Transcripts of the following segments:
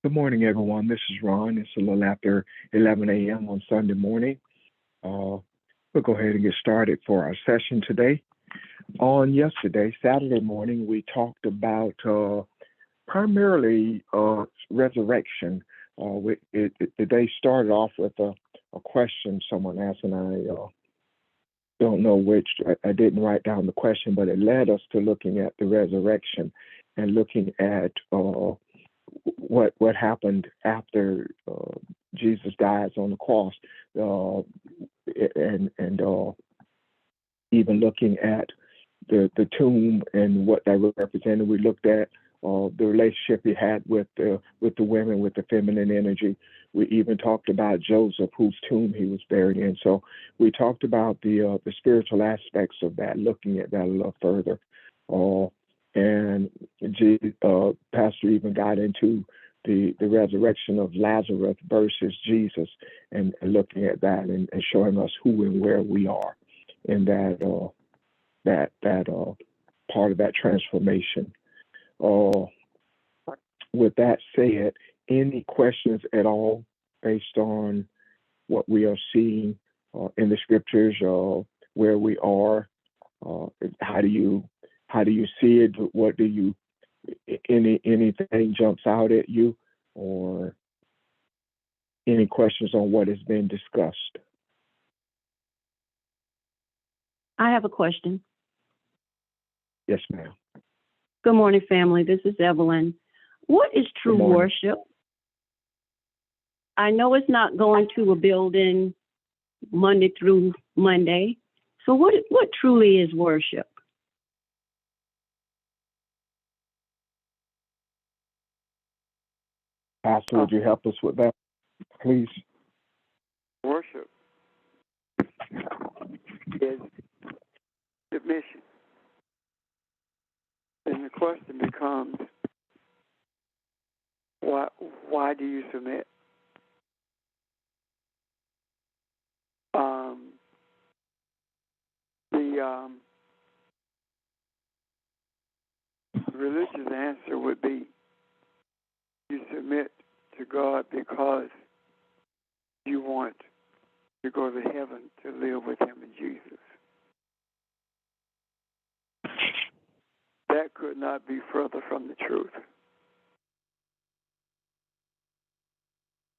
Good morning, everyone. This is Ron. It's a little after 11 a.m. on Sunday morning. We'll go ahead and get started for our session today. On yesterday, Saturday morning, we talked about primarily resurrection. The day started off with a question someone asked, and I don't know which. I didn't write down the question, but it led us to looking at the resurrection and looking at what happened after Jesus dies on the cross, uh, and even looking at the tomb and what that represented. We looked at the relationship he had with the women, with the feminine energy. We even talked about Joseph, whose tomb he was buried in. So we talked about the spiritual aspects of that, looking at that a little further. Uh, and Pastor even got into the resurrection of Lazarus versus Jesus, and looking at that and showing us who and where we are in that part of that transformation. Uh, with that said, any questions at all based on what we are seeing in the scriptures, where we are? Uh, how do you see it? What do you anything jumps out at you, or any questions on what has been discussed? I have a question. Yes, ma'am. Good morning, family. This is Evelyn. What is Good true morning. worship? I know it's not going to a building Monday through Monday. So what truly is worship? Pastor, Uh, would you help us with that, please? Worship is submission. And the question becomes, why do you submit? Um, the religious answer would be you submit to God because you want to go to heaven to live with Him in Jesus. That could not be further from the truth.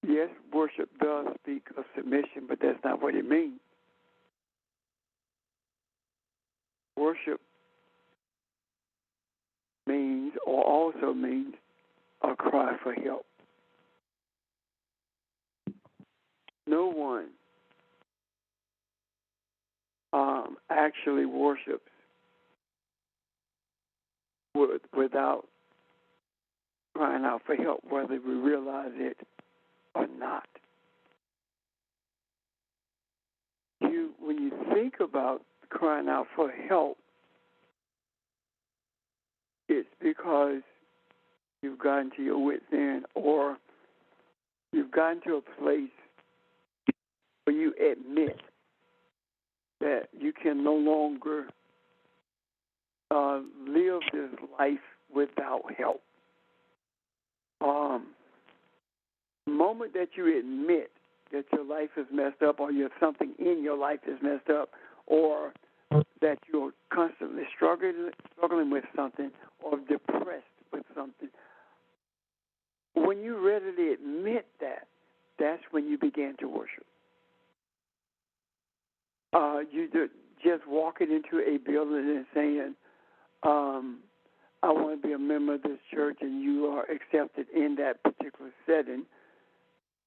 Yes, worship does speak of submission, but that's not what it means. Worship means, or also means, a cry for help. No one actually worships without crying out for help, whether we realize it or not. When you think about crying out for help, it's because you've gotten to your wit's end, or you've gotten to a place where you admit that you can no longer live this life without help. The moment that you admit that your life is messed up, or something in your life is messed up, or that you're constantly struggling with something, or depressed with something, when you readily admit that, that's when you begin to worship. Just walking into a building and saying, I want to be a member of this church, and you are accepted in that particular setting,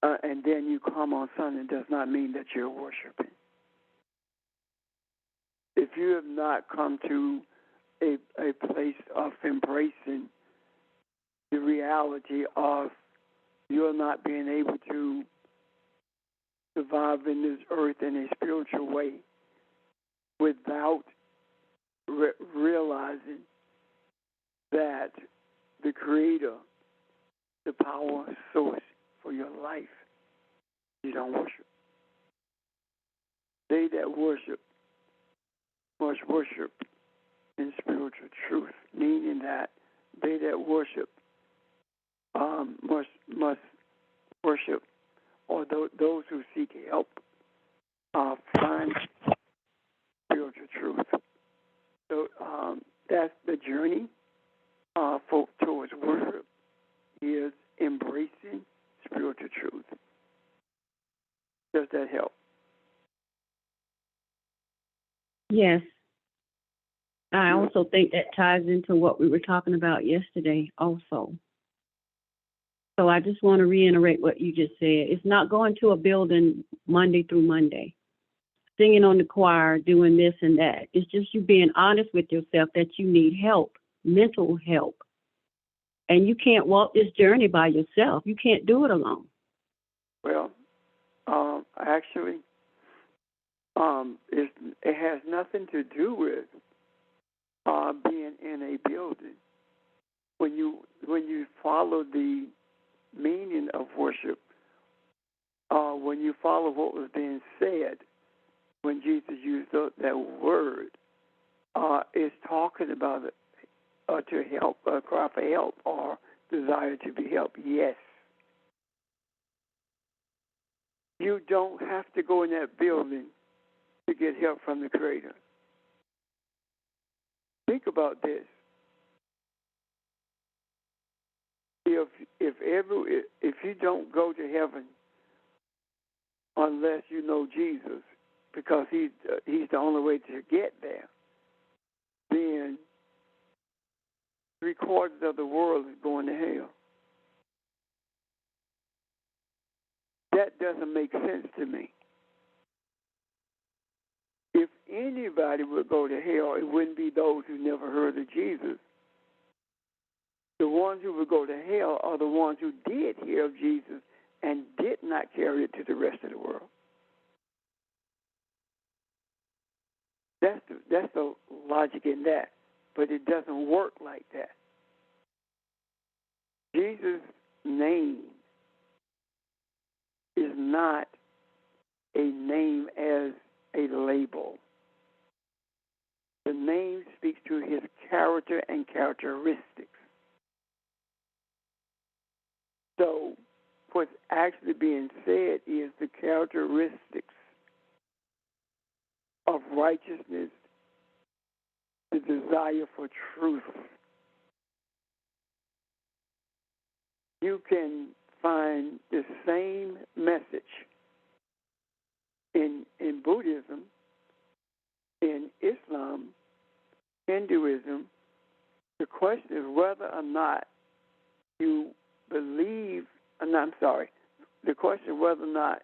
and then you come on Sunday, does not mean that you're worshiping. If you have not come to a place of embracing the reality of you're not being able to survive in this earth in a spiritual way without realizing that the Creator, the power source for your life, you don't worship. They that worship must worship in spiritual truth, meaning that they that worship must worship, or those who seek help find spiritual truth. So that's the journey towards worship, is embracing spiritual truth. Does that help? Yes. I also think that ties into what we were talking about yesterday also. So I just want to reiterate what you just said. It's not going to a building Monday through Monday, singing on the choir, doing this and that. It's just you being honest with yourself that you need help, mental help. And you can't walk this journey by yourself. You can't do it alone. Well, actually, it has nothing to do with being in a building. When you follow the meaning of worship, when you follow what was being said, when Jesus used that word, it's talking about it, to help, cry for help, or desire to be helped. Yes. You don't have to go in that building to get help from the Creator. Think about this. If you don't go to heaven unless you know Jesus, because he's the only way to get there, then 3/4 of the world is going to hell. That doesn't make sense to me. If anybody would go to hell, it wouldn't be those who never heard of Jesus. The ones who would go to hell are the ones who did hear of Jesus and did not carry it to the rest of the world. That's the logic in that, but it doesn't work like that. Jesus' name is not a name as a label. The name speaks to his character and characteristics. So what's actually being said is the characteristics of righteousness, the desire for truth. You can find the same message in Buddhism, in Islam, Hinduism. The question is whether or not you believe, the question is whether or not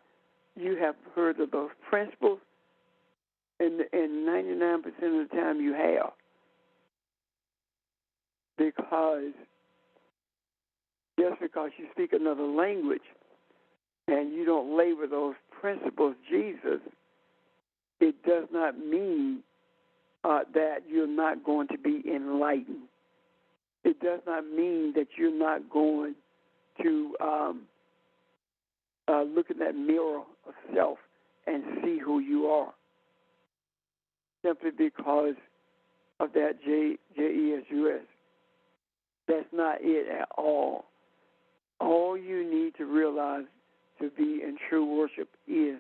you have heard of those principles, and 99% of the time you have. Because just because you speak another language and you don't label those principles Jesus, it does not mean that you're not going to be enlightened. It does not mean that you're not going to look in that mirror of self and see who you are. Simply because of that JESUS. That's not it at all. All you need to realize to be in true worship is,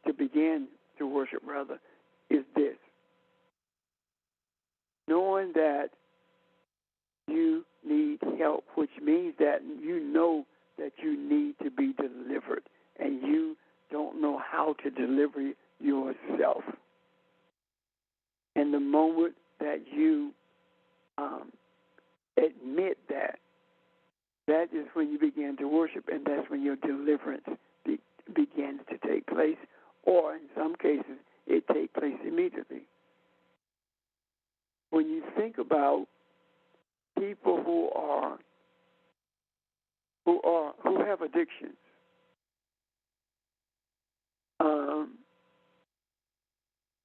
to begin to worship rather, is this. Knowing that you need help, which means that you know that you need to be delivered, and you don't know how to deliver yourself. And the moment that you admit that, that is when you begin to worship, and that's when your deliverance begins to take place, or in some cases, it takes place immediately. When you think about people who have addictions,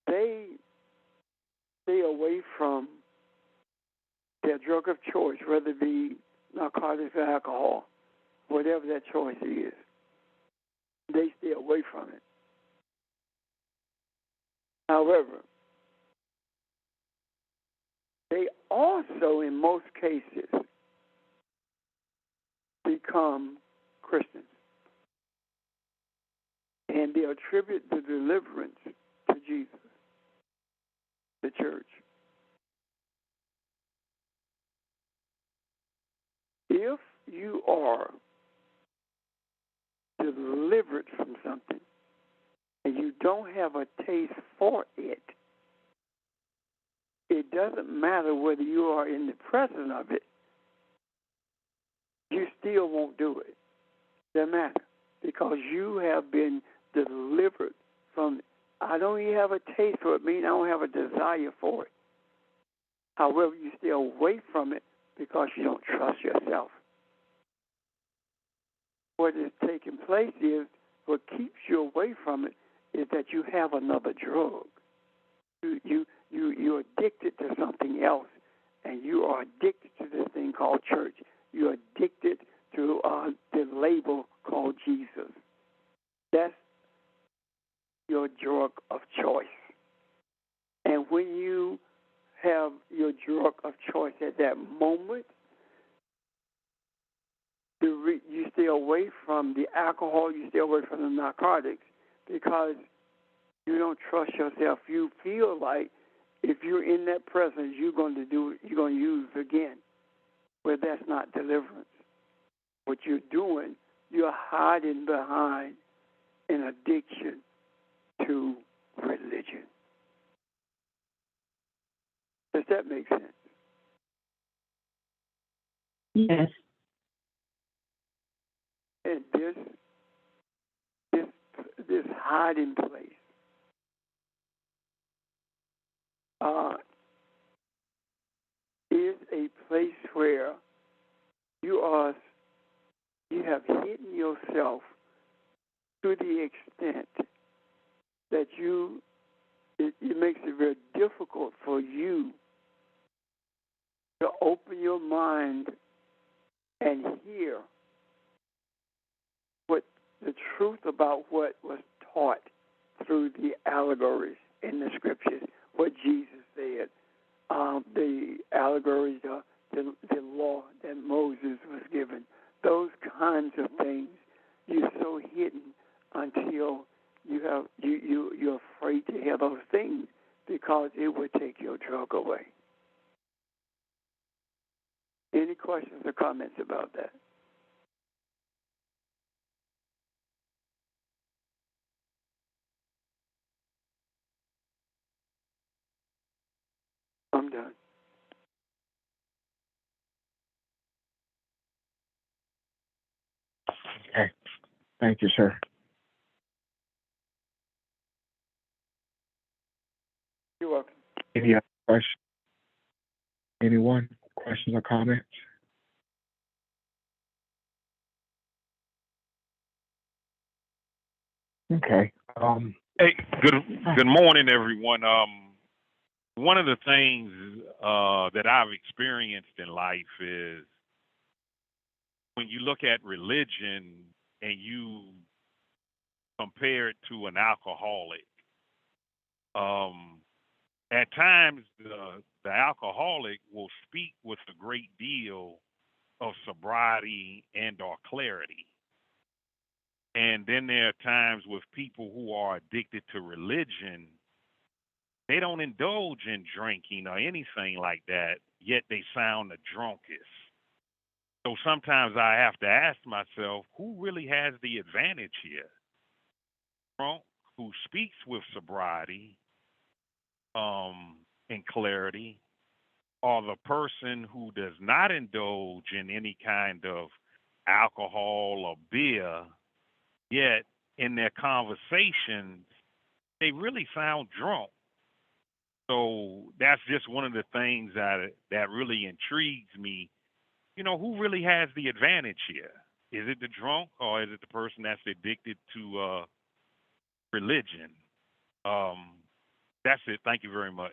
they stay away from their drug of choice, whether it be narcotics or alcohol, whatever that choice is. They stay away from it. However, they also, in most cases, become Christians. And they attribute the deliverance to Jesus, the church. If you are delivered from something and you don't have a taste for it, it doesn't matter whether you are in the presence of it, you still won't do it. Doesn't matter, because you have been delivered from it. I don't even have a taste for it, meaning I don't have a desire for it. However, you stay away from it because you don't trust yourself. What is taking place is, what keeps you away from it is that you have another drug. You're addicted to something else, and you are addicted to this thing called church. You're addicted to the label called Jesus. That's your drug of choice. And when you have your drug of choice at that moment, you stay away from the alcohol, you stay away from the narcotics, because you don't trust yourself. You feel like if you're in that presence, you're going to use again. Well, that's not deliverance. What you're doing, you're hiding behind an addiction to religion. Does that make sense? Yes. And this hiding place is a place where you have hidden yourself to the extent that it makes it very difficult for you to open your mind and hear what the truth about what was taught through the allegories in the scriptures, what Jesus said, the allegories, the law that Moses was given, those kinds of things. You're so hidden until you're afraid to hear those things, because it would take your drug away. Any questions or comments about that? I'm done. Okay. Thank you, sir. You're welcome. Any other questions? Anyone? Questions or comments? Okay. Hey, good morning, everyone. One of the things that I've experienced in life is when you look at religion and you compare it to an alcoholic. At times, the alcoholic will speak with a great deal of sobriety and or clarity. And then there are times with people who are addicted to religion, they don't indulge in drinking or anything like that, yet they sound the drunkest. So sometimes I have to ask myself, who really has the advantage here? Drunk who speaks with sobriety and clarity, or the person who does not indulge in any kind of alcohol or beer, yet in their conversations, they really sound drunk. So that's just one of the things that really intrigues me. You know, who really has the advantage here? Is it the drunk, or is it the person that's addicted to religion? That's it. Thank you very much.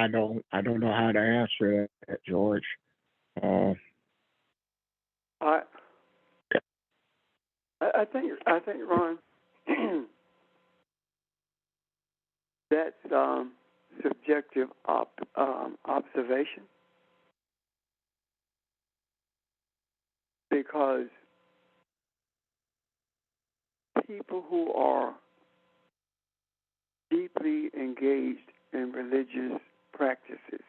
I don't know how to answer that, George. Uh, I think Ron, that's subjective observation, because people who are deeply engaged in religious practices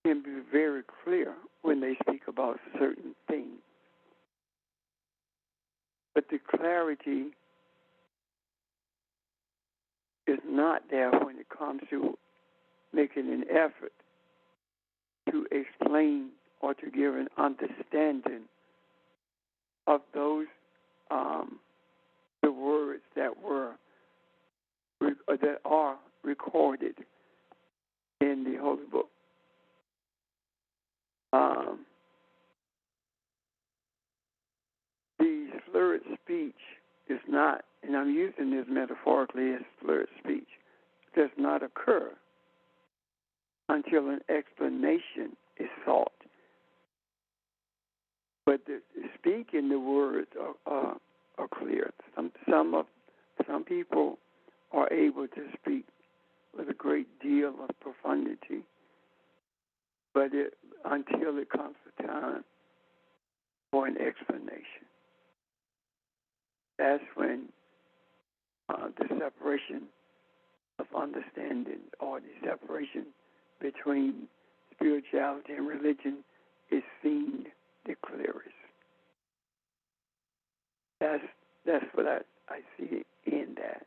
can be very clear when they speak about certain things. But the clarity is not there when it comes to making an effort to explain or to give an understanding of those the words that are recorded in the Holy Book. The slurred speech is not, and I'm using this metaphorically as slurred speech, does not occur until an explanation is sought. But speaking the words are clear. Some people are able to speak with a great deal of profundity, but until it comes to time for an explanation, that's when the separation of understanding, or the separation between spirituality and religion, is seen the clearest. That's what I see in that.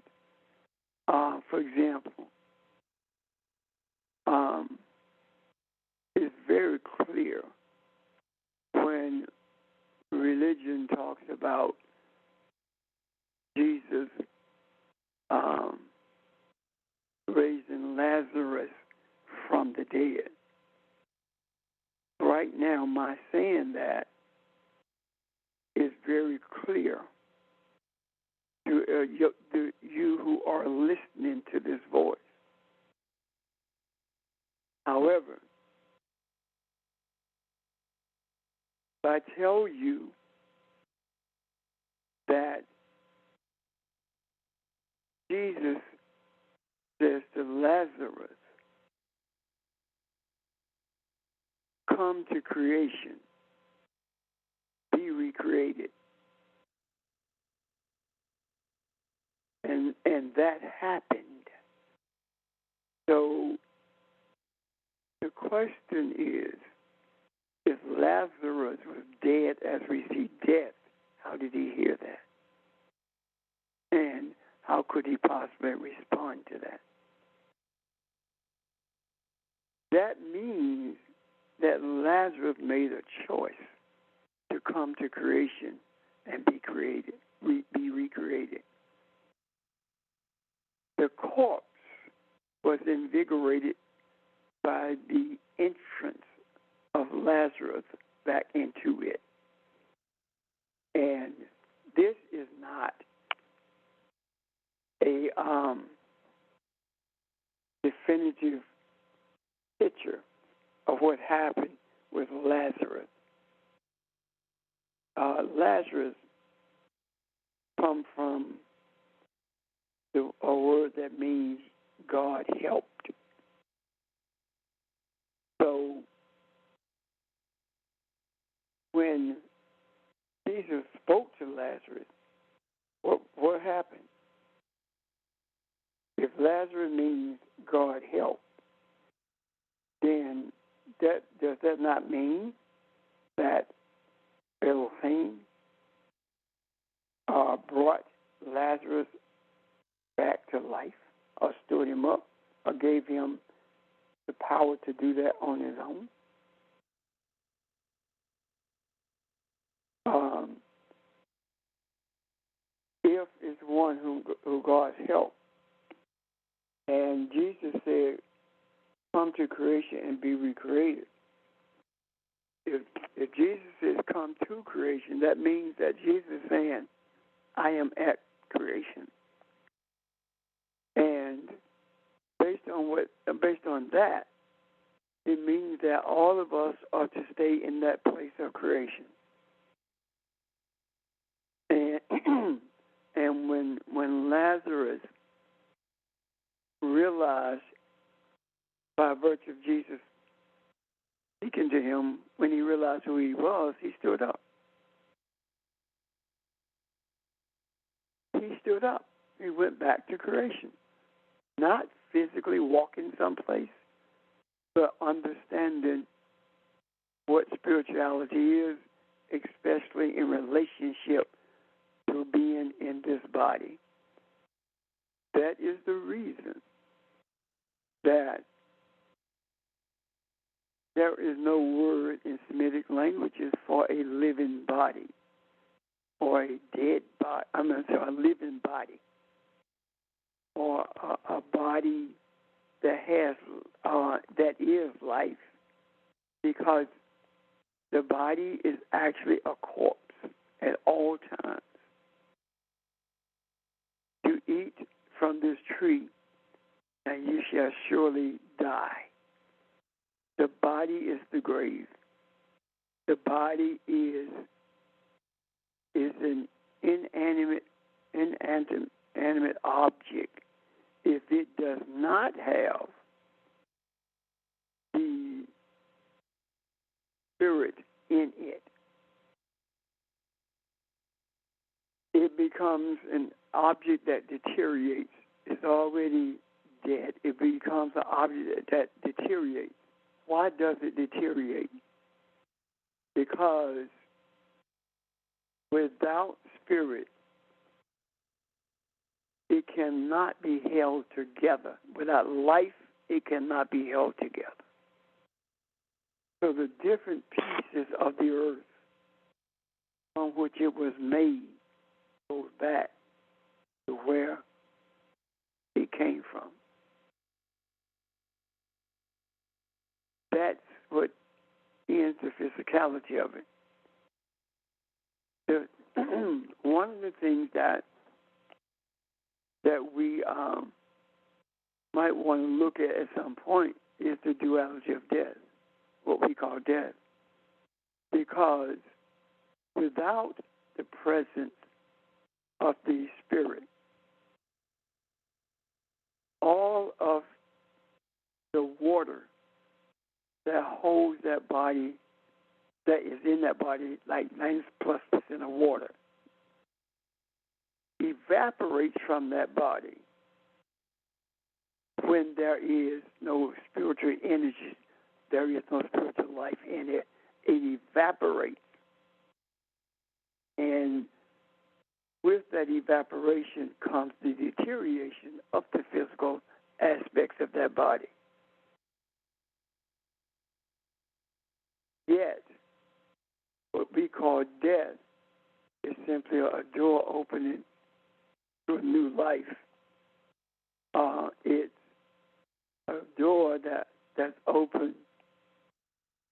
For example, it's very clear when religion talks about Jesus raising Lazarus from the dead. Right now, my saying that is very clear to you who are listening to this voice. However, if I tell you that Jesus says to Lazarus, come to creation, be recreated, and that happened. So the question is, if Lazarus was dead as we see death, how did he hear that? And how could he possibly respond to that? That means that Lazarus made a choice to come to creation and be created, be recreated. The corpse was invigorated by the entrance of Lazarus back into it. And this is not a definitive picture of what happened with Lazarus. Lazarus comes from a word that means God helped. So when Jesus spoke to Lazarus, what happened? If Lazarus means God helped, then does that not mean that Elohim brought Lazarus back to life, or stood him up, or gave him the power to do that on his own? If it's one who God helped, and Jesus said, come to creation and be recreated. If Jesus says come to creation, that means that Jesus is saying, I am at creation. And based on that, it means that all of us are to stay in that place of creation. And when Lazarus realized by virtue of Jesus speaking to him, when he realized who he was, he stood up. He stood up. He went back to creation. Not physically walking someplace, but understanding what spirituality is, especially in relationship to being in this body. That is the reason that there is no word in Semitic languages for a living body or a dead body. I'm going to say a living body or a body that has that is life, because the body is actually a corpse at all times. You eat from this tree, and you shall surely die. The body is the grave. The body is an inanimate object. If it does not have the spirit in it, it becomes an object that deteriorates. It's already dead. It becomes an object that deteriorates. Why does it deteriorate? Because without spirit, it cannot be held together. Without life, it cannot be held together. So the different pieces of the earth on which it was made goes back to where it came from. That's what is the physicality of it. One of the things that we might want to look at some point is the duality of death, what we call death. Because without the presence of the Spirit, all of the water that holds that body, that is in that body, like 90+% of water, evaporates from that body when there is no spiritual energy, there is no spiritual life in it. It evaporates. And with that evaporation comes the deterioration of the physical aspects of that body. Yet, what we call death is simply a door opening to a new life. It's a door that's open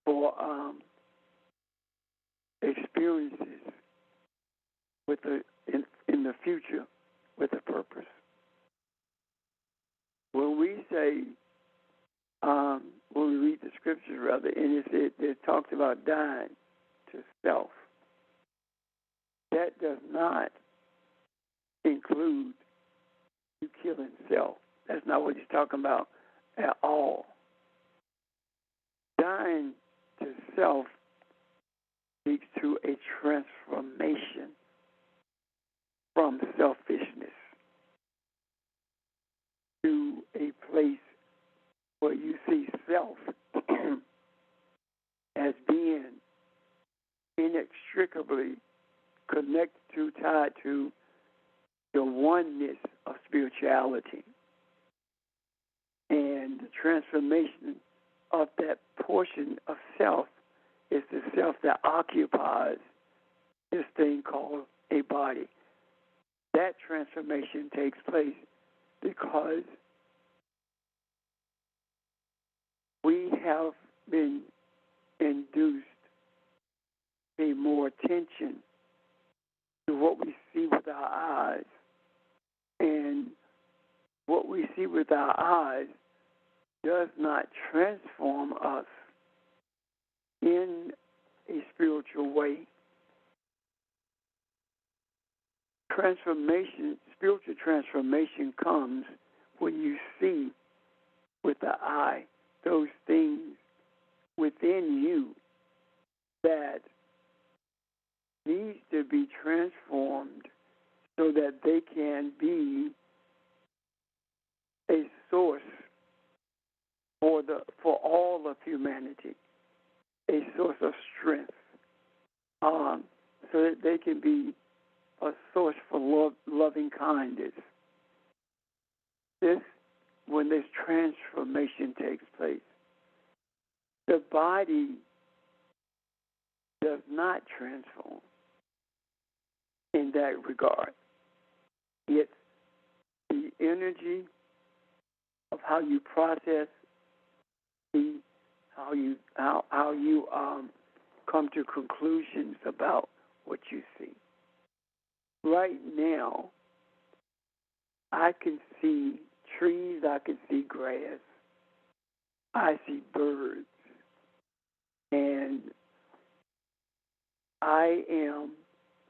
for experiences with in the future with a purpose. When we say, when we read the scriptures, rather, and it talks about dying to self, that does not include you killing self. That's not what he's talking about at all. Dying to self speaks to a transformation from selfishness to a place where you see self as being inextricably connected to, tied to the oneness of spirituality. And the transformation of that portion of self is the self that occupies this thing called a body. That transformation takes place because we have been induced to pay more attention to what we see with our eyes. And what we see with our eyes does not transform us in a spiritual way. Transformation, spiritual transformation comes when you see with the eye those things within you that needs to be transformed so that they can be a source for all of humanity, a source of strength, so that they can be a source for loving kindness. When this transformation takes place, the body does not transform in that regard. It's the energy of how you process, how you come to conclusions about what you see. Right now, I can see trees, I can see grass, I see birds, and I am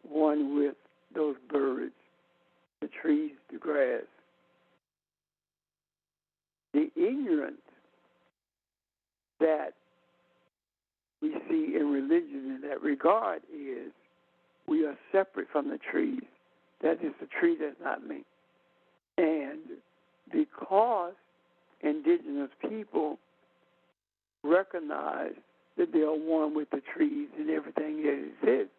one with those birds, the trees, the grass. The ignorance that we see in religion in that regard is we are separate from the trees. That is, the tree does not me. And because indigenous people recognize that they are one with the trees and everything that exists,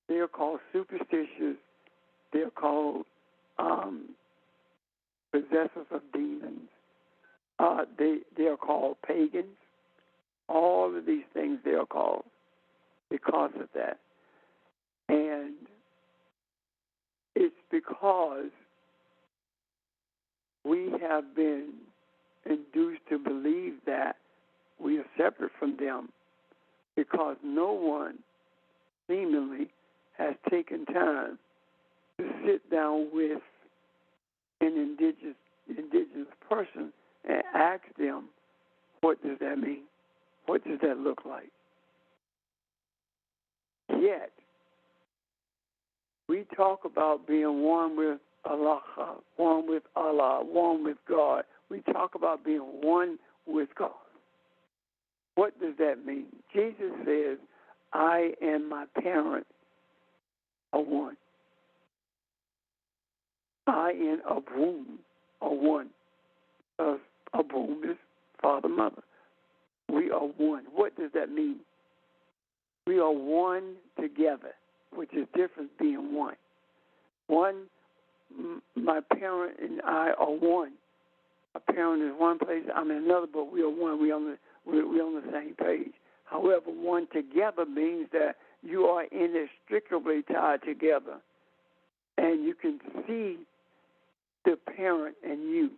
they are called superstitious. They are called possessors of demons. They are called pagans. All of these things they are called because of that. And it's because we have been induced to believe that we are separate from them because no one seemingly has taken time to sit down with an indigenous person and ask them, what does that mean? What does that look like? Yet, we talk about being one with Allah, one with Allah, one with God. We talk about being one with God. What does that mean? Jesus says, I and my parent are one. I and Abum are one. Abum is father, mother. We are one. What does that mean? We are one together, which is different being one. One, my parent and I are one. My parent is one place, I'm in another, but we are one. We're on the same page. However, one together means that you are inextricably tied together, and you can see the parent and you.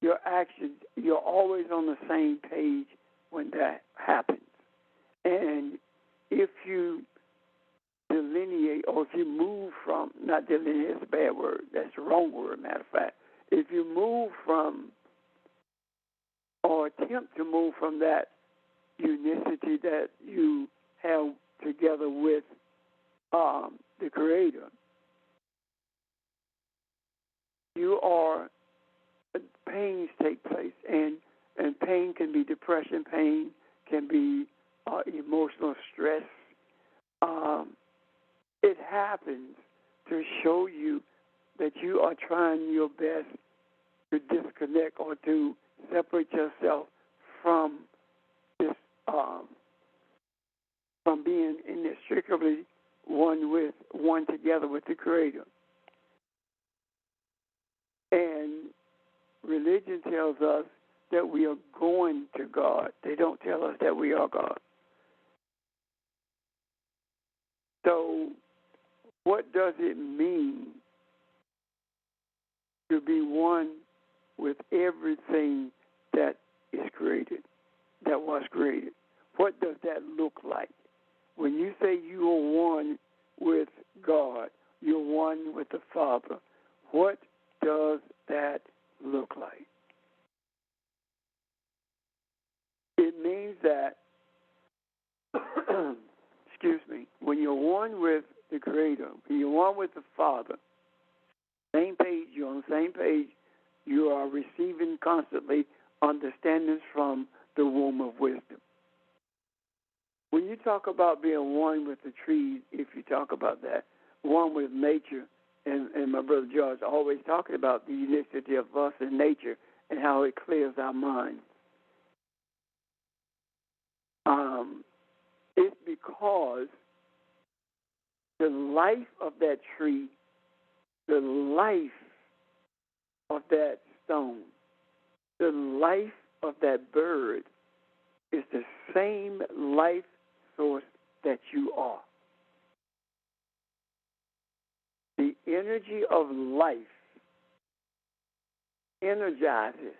Your actions, you're always on the same page when that happens. And if you delineate, or if you move from, not delineate, it's a bad word, that's the wrong word, matter of fact. If you move from, or attempt to move from that unicity that you have together with the Creator, pains take place, and pain can be depression, pain can be emotional stress. It happens to show you that you are trying your best to disconnect or to separate yourself from this, from being inextricably one together with the Creator. And religion tells us that we are going to God. They don't tell us that we are God. So, what does it mean to be one with everything that is created, that was created? What does that look like? When you say you are one with God, you're one with the Father, what does that look like? It means that, when you're one with the Creator, when you're one with the Father, same page, you're on the same page, you are receiving constantly understandings from the womb of wisdom. When you talk about being one with the trees, if you talk about that, one with nature, and my brother George always talking about the unicity of us and nature and how it clears our minds. It's because the life of that tree, the life of that stone, the life of that bird is the same life source that you are. The energy of life energizes,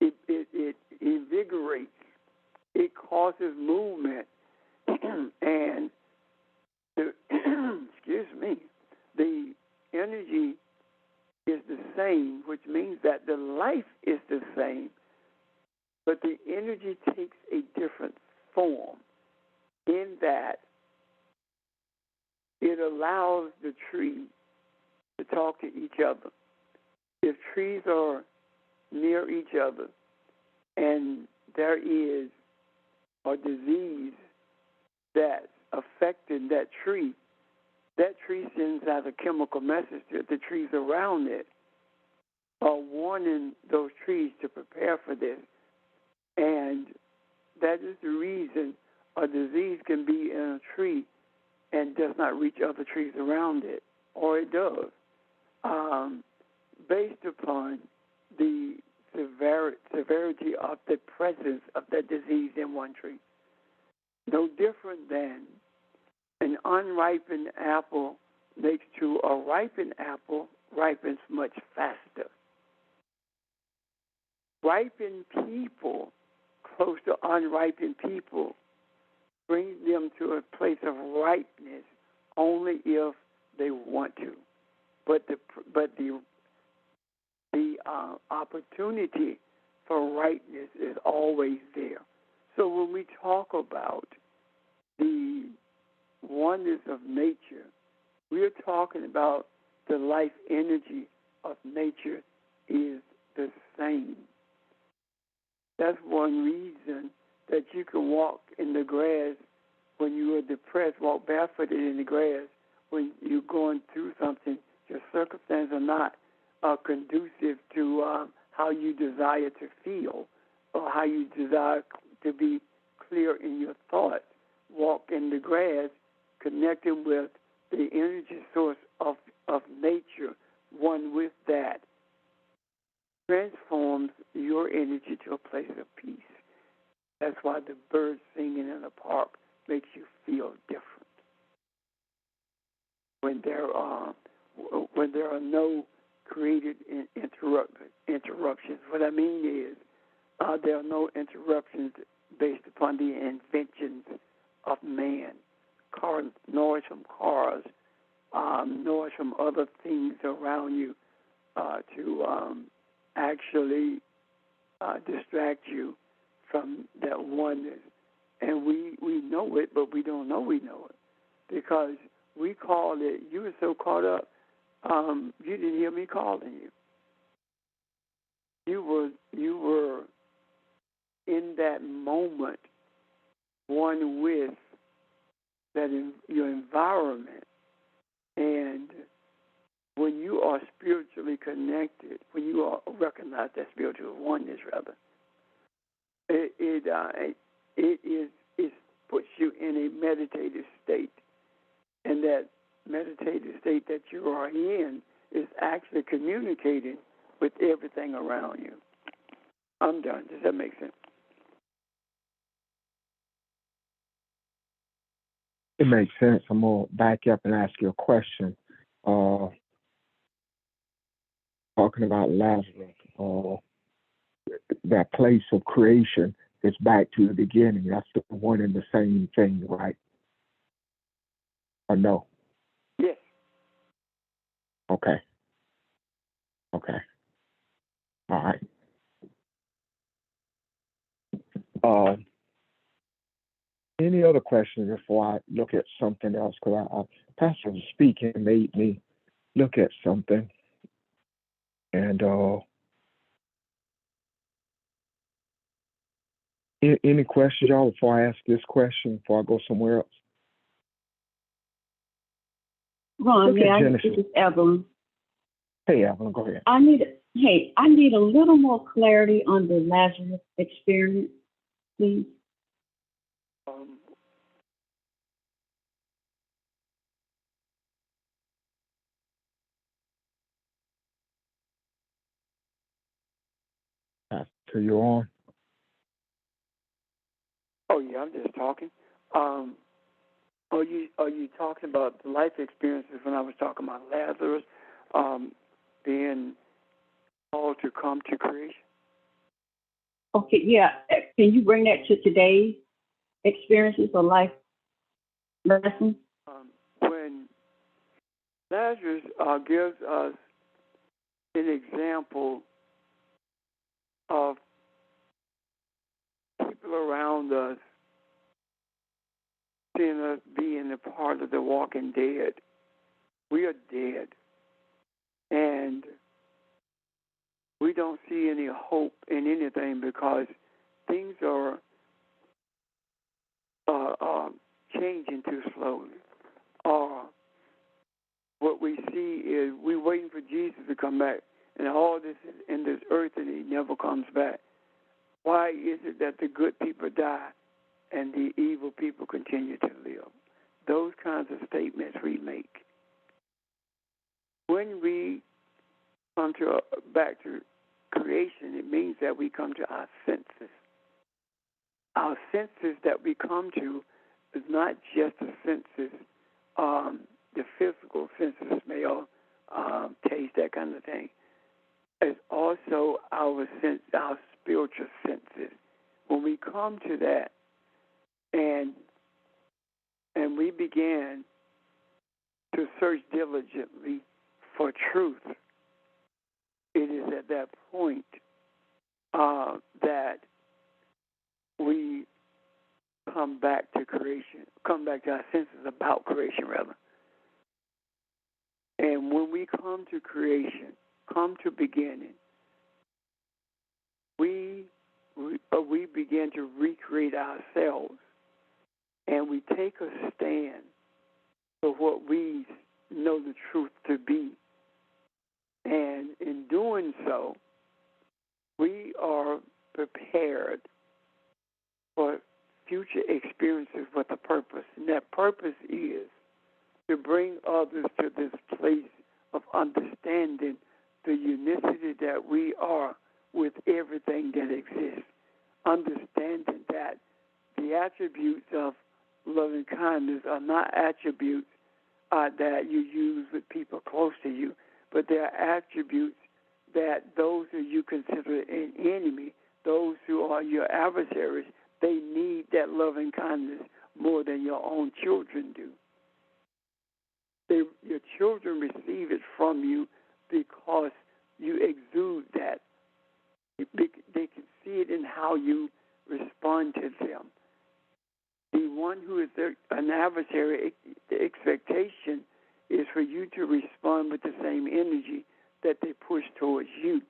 it invigorates, it causes movement, and the the energy is the same, which means that the life is the same, but the energy takes a different form in that it allows the trees to talk to each other. If trees are near each other and there is a disease that's affecting that tree sends out a chemical message to the trees around it, warning those trees to prepare for this. And that is the reason a disease can be in a tree and does not reach other trees around it, or it does, based upon the severity of the presence of that disease in one tree. No different than an unripened apple makes to a ripened apple ripens much faster. Ripened people close to unripened people brings them to a place of ripeness only if they want to. But the opportunity for ripeness is always there. So when we talk about the oneness of nature, we are talking about the life energy of nature is the same. That's one reason that you can walk in the grass when you are depressed, walk barefooted in the grass when you're going through something. Your circumstances are not conducive to how you desire to feel or how you desire to be clear in your thoughts. Walk in the grass, connecting with the energy source of nature, one with that, transforms your energy to a place of peace. That's why the birds singing in the park makes you feel different. When there are no created interruptions. What I mean is there are no interruptions based upon the inventions of man, noise from cars, noise from other things around you to actually distract you from that oneness. And we know it, but we don't know we know it because we call it, you were so caught up, you didn't hear me calling you. You were in that moment one with your environment. And when you are spiritually connected, when you are recognize that spiritual oneness, rather, it puts you in a meditative state, and that meditative state that you are in is actually communicating with everything around you. I'm done. Does that make sense? It makes sense. I'm going to back up and ask you a question. Talking about Lazarus, that place of creation is back to the beginning. That's the one and the same thing, right? Or no? Yes. Okay. All right. Any other questions before I look at something else? Because Pastor was speaking and made me look at something. And any questions, y'all, before I ask this question, before I go somewhere else? Ron, Look at this Genesis. is Evelyn. Hey, Evelyn, go ahead. I need a little more clarity on the Lazarus experience, please. Pastor, you're on. Oh yeah, I'm just talking. Are you talking about the life experiences when I was talking about Lazarus being called to come to creation? Okay, yeah. Can you bring that to today's experiences or life lessons? When Lazarus gives us an example of people around us seeing us being a part of the walking dead. We are dead. And we don't see any hope in anything because things are changing too slowly. What we see is we're waiting for Jesus to come back, and all this is in this earth, and he never comes back. Why is it that the good people die and the evil people continue to live? Those kinds of statements we make. When we come back to creation, it means that we come to our senses. Our senses that we come to is not just the senses, the physical senses, smell, taste, that kind of thing. It's also our spiritual senses. When we come to that, and we begin to search diligently for truth, it is at that point that we come back to creation, come back to our senses about creation, rather. And when we come to creation, come to beginning, we begin to recreate ourselves, and we take a stand for what we know the truth to be. And in doing so, we are prepared for future experiences with a purpose. And that purpose is to bring others to this place of understanding the unicity that we are with everything that exists. Understanding that the attributes of loving kindness are not attributes that you use with people close to you, but they are attributes that those who you consider an enemy, those who are your adversaries, they need that loving kindness more than your own children do. Your children receive it from you because you exude that. They can see it in how you respond to them. The one who is an adversary, the expectation is for you to respond with the same energy that they push towards you.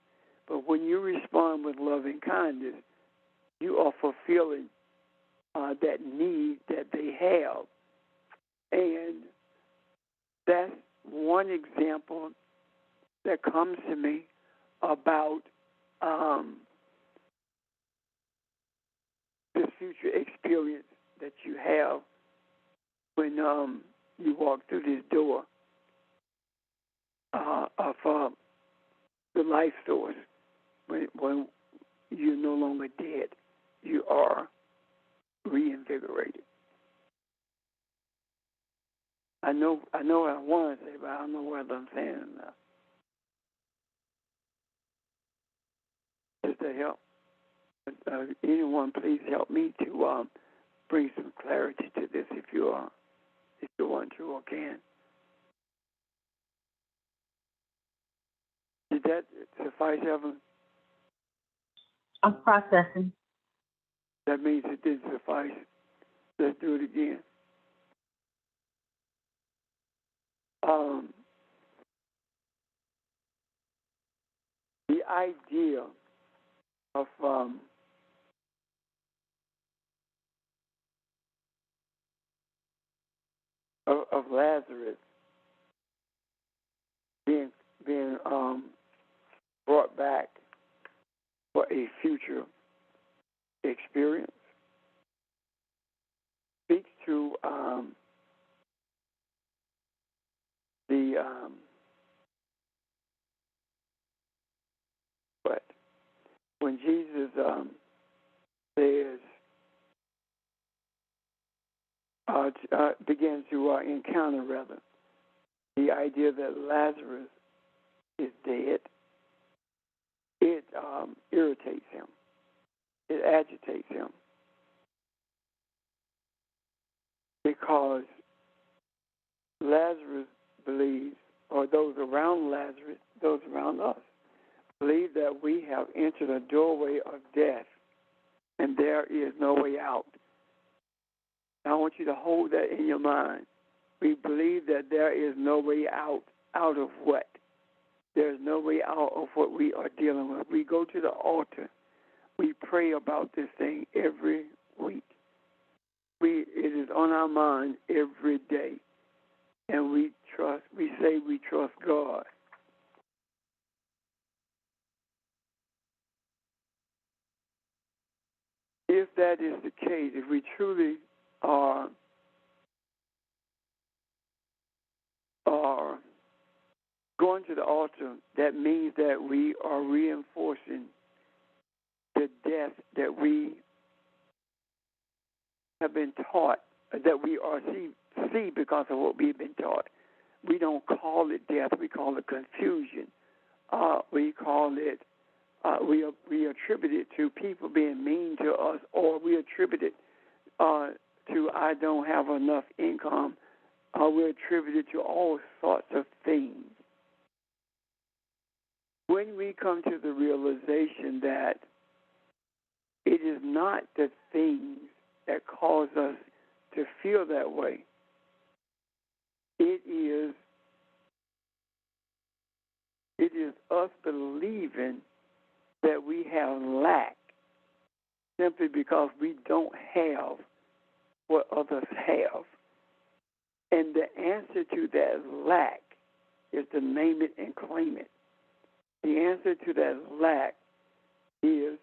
But when you respond with loving kindness, you are fulfilling that need that they have. And that's one example that comes to me about the future experience that you have when you walk through this door of the life source. When you're no longer dead, you are reinvigorated. I know what I want to say, but I don't know whether I'm saying it enough. Does that help? Anyone, please help me to bring some clarity to this if you want to or can. Did that suffice, Evelyn? I'm processing. That means it did suffice. Let's do to it again. The idea of Lazarus being brought back for a future experience speaks to the but when Jesus says begins to encounter rather the idea that Lazarus is dead, it irritates him, it agitates him, because Lazarus believes, or those around Lazarus, those around us, believe that we have entered a doorway of death and there is no way out. I want you to hold that in your mind. We believe that there is no way out. Out of what? There is no way out of what we are dealing with. We go to the altar. We pray about this thing every week. It is on our mind every day. And we say we trust God. If that is the case, if we truly are going to the altar, that means that we are reinforcing the death that we have been taught, that we are see because of what we've been taught. We don't call it death; we call it confusion. We call it we attribute it to people being mean to us, or we attribute it to I don't have enough income. We attribute it to all sorts of things. When we come to the realization that it is not the things that cause us to feel that way, it is us believing that we have lack simply because we don't have what others have. And the answer to that lack is to name it and claim it. The answer to that lack is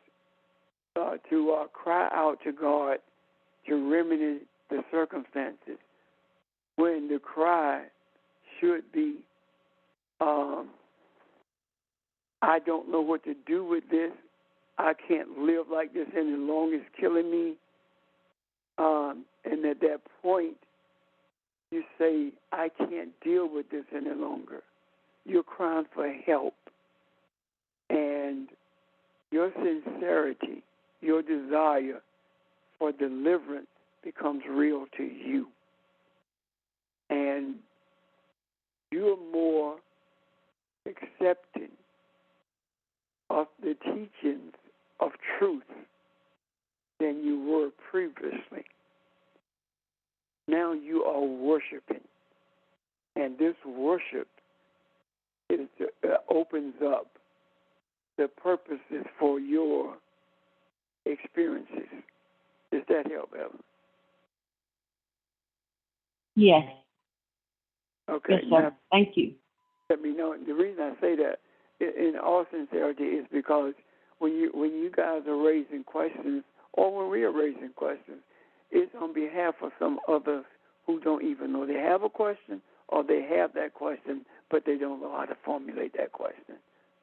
to cry out to God to remedy the circumstances, when the cry should be, I don't know what to do with this. I can't live like this any longer. It's killing me. And at that point, you say, I can't deal with this any longer. You're crying for help. And your sincerity, your desire for deliverance becomes real to you. And you're more accepting of the teachings of truth than you were previously. Now you are worshiping. And this worship opens up the purposes for your experiences. Does that help, Ellen? Yes. Okay. Yes, sir. Now, Thank you. let me know. The reason I say that, in all sincerity, is because when you guys are raising questions, or when we are raising questions, it's on behalf of some others who don't even know they have a question, or they have that question, but they don't know how to formulate that question,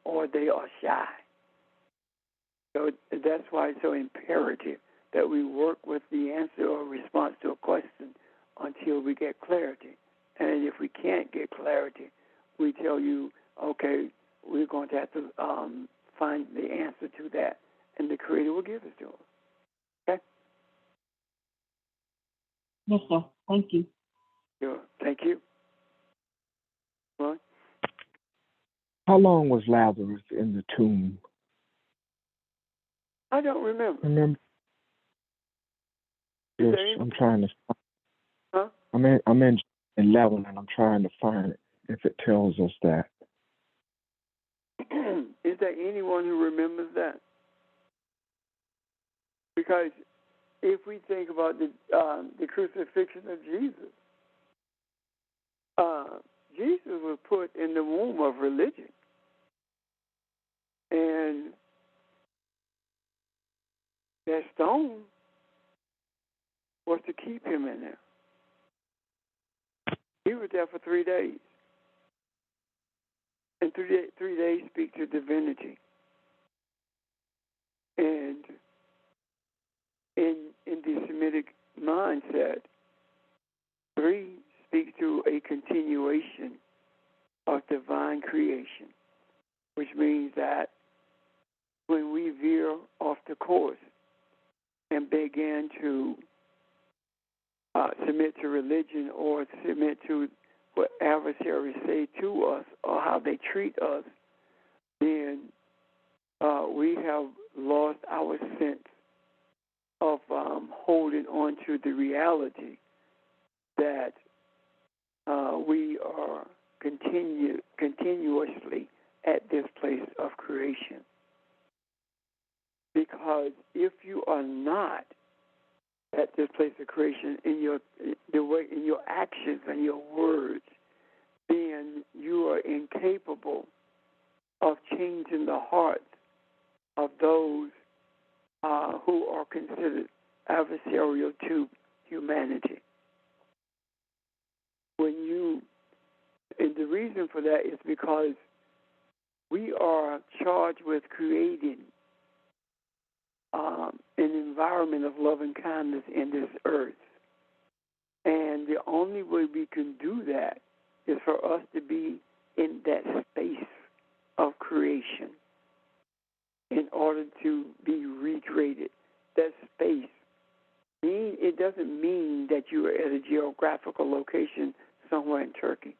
or they are shy. So that's why it's so imperative that we work with the answer or response to a question until we get clarity. And if we can't get clarity, we tell you, okay, we're going to have to find the answer to that, and the Creator will give it to us. Okay? Yes, sir. Thank you. Sure. Thank you. Well, How long was Lazarus in the tomb? I don't remember. Remember? Yes, Same. I'm trying to. Huh? I'm in 11, and I'm trying to find it if it tells us that. Is there anyone who remembers that? Because if we think about the crucifixion of Jesus, Jesus was put in the womb of religion, and that stone was to keep him in there. He was there for 3 days, and 3 days speak to divinity, and in the Semitic mindset, 3 speaks to a continuation of divine creation, which means that when we veer off the course and begin to submit to religion or submit to what adversaries say to us or how they treat us, then we have lost our sense of holding on to the reality that we are continuously at this place of creation. Because if you are not at this place of creation in your actions and your words, then you are incapable of changing the hearts of those who are considered adversarial to humanity. And the reason for that is because we are charged with creating an environment of love and kindness in this earth. And the only way we can do that is for us to be in that space of creation in order to be recreated. That space, it doesn't mean that you are at a geographical location somewhere in Turkey.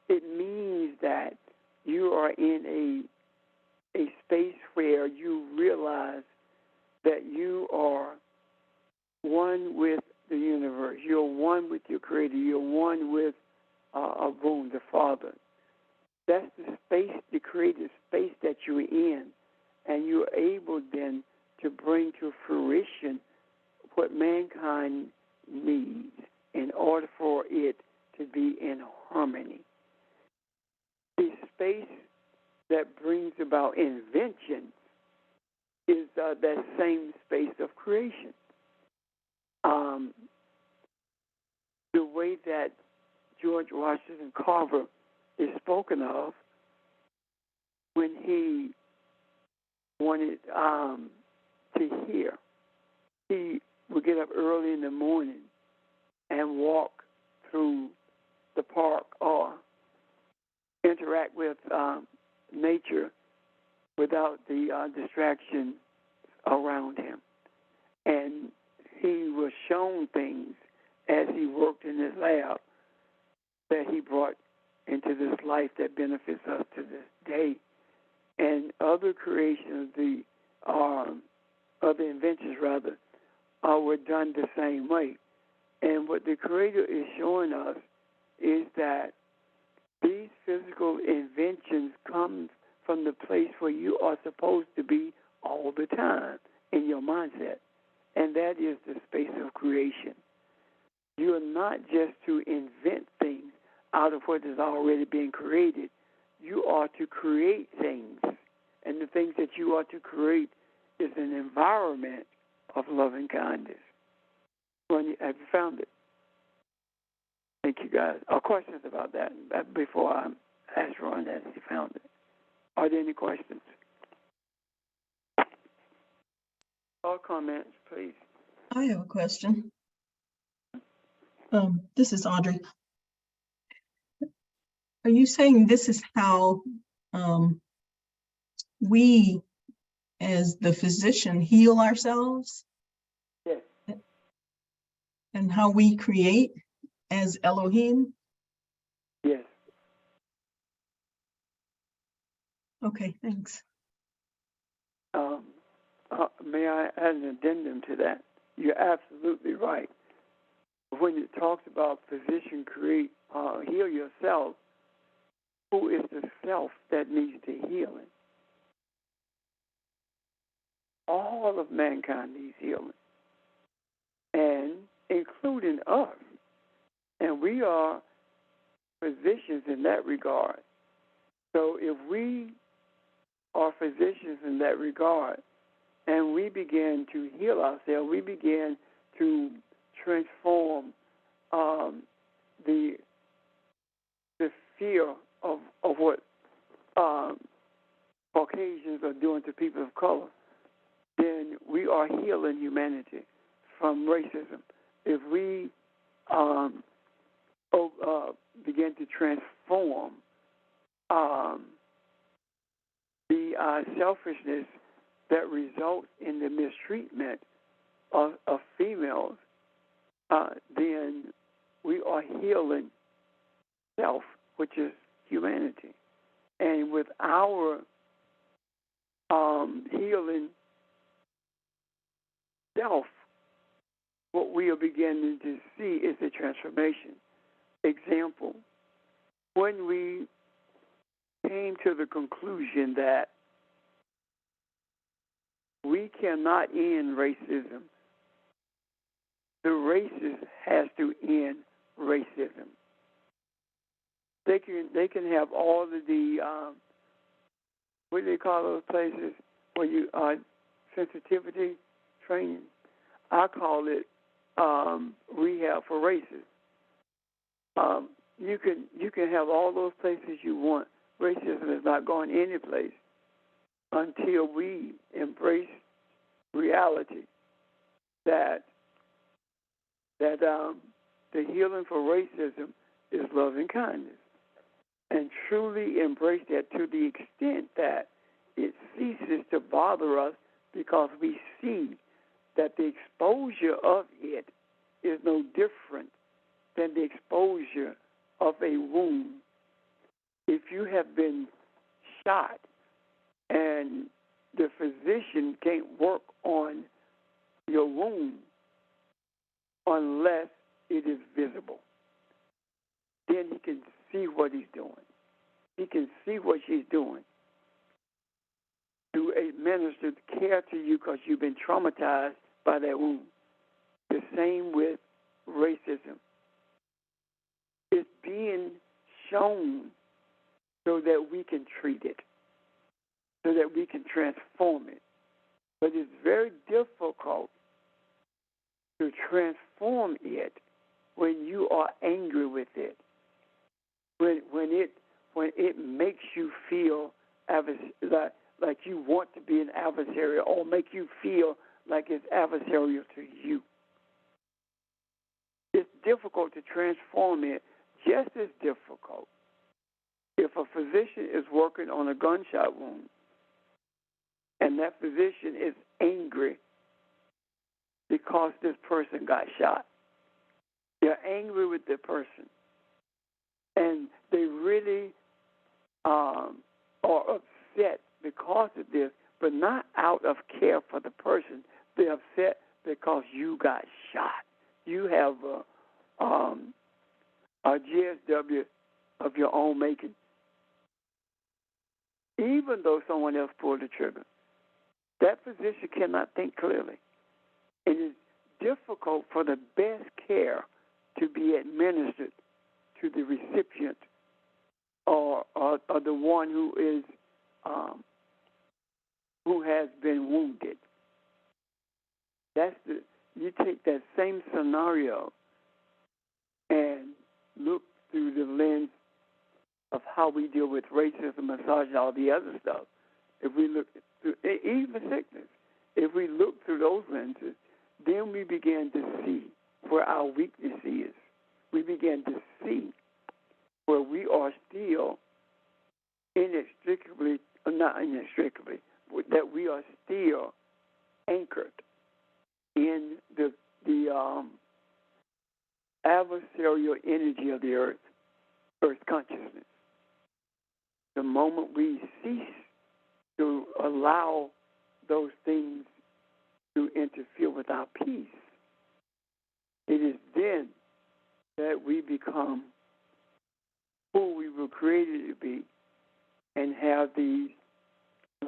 It means that you are in a space where you realize that you are one with the universe. You're one with your Creator. You're one with Abun, the Father. That's the space, the creative space that you're in, and you're able then to bring to fruition what mankind needs in order for it to be in harmony. The space that brings about invention is that same space of creation. The way that George Washington Carver is spoken of when he wanted to hear, he would get up early in the morning and walk through the park or interact with nature without the distraction around him. And he was shown things as he worked in his lab that he brought into this life that benefits us to this day. And other creations, other inventions rather, were done the same way. And what the Creator is showing us is that these physical inventions come from the place where you are supposed to be all the time in your mindset, and that is the space of creation. You are not just to invent things out of what is already being created. You are to create things, and the things that you are to create is an environment of love and kindness. Ronnie, have you found it? Thank you, guys. Questions about that before I ask Ron that he found it? Are there any questions? All comments, please. I have a question. This is Audrey. Are you saying this is how we, as the physician, heal ourselves? Yes. And how we create as Elohim? Yes. Okay, thanks. May I add an addendum to that? You're absolutely right. when it talks about physician heal yourself, who is the self that needs the healing? All of mankind needs healing, and including us. And we are physicians in that regard. So if we are physicians in that regard, and we begin to heal ourselves, we begin to transform the fear of what Caucasians are doing to people of color, then we are healing humanity from racism. If we begin to transform the selfishness that results in the mistreatment of females, then we are healing self, which is humanity. And with our healing self, what we are beginning to see is a transformation. Example, when we came to the conclusion that we cannot end racism, the racist has to end racism. They can have all of the what do they call those places where you sensitivity training? I call it rehab for racists. You can have all those places you want. Racism is not going any place until we embrace reality that the healing for racism is love and kindness, and truly embrace that to the extent that it ceases to bother us because we see that the exposure of it is no different than the exposure of a wound. If you have been shot and the physician can't work on your wound unless it is visible, then he can see what he's doing. He can see what she's doing to administer care to you because you've been traumatized by that wound. The same with racism. It's being shown so that we can treat it, so that we can transform it. But it's very difficult to transform it when you are angry with it, when it makes you feel like you want to be an adversary, or make you feel like it's adversarial to you. It's difficult to transform it, just as difficult if a physician is working on a gunshot wound and that physician is angry because this person got shot. They're angry with the person, and they really are upset because of this, but not out of care for the person. They're upset because you got shot. You have a GSW of your own making, even though someone else pulled the trigger. That physician cannot think clearly. It is difficult for the best care to be administered to the recipient or the one who is who has been wounded. You take that same scenario and look through the lens of how we deal with racism, misogyny, all the other stuff. If we look through, even sickness, if we look through those lenses, then we begin to see where our weakness is. We begin to see where we are still that we are still anchored in the adversarial energy of the earth consciousness. The moment we cease to allow those things to interfere with our peace, it is then become who we were created to be and have these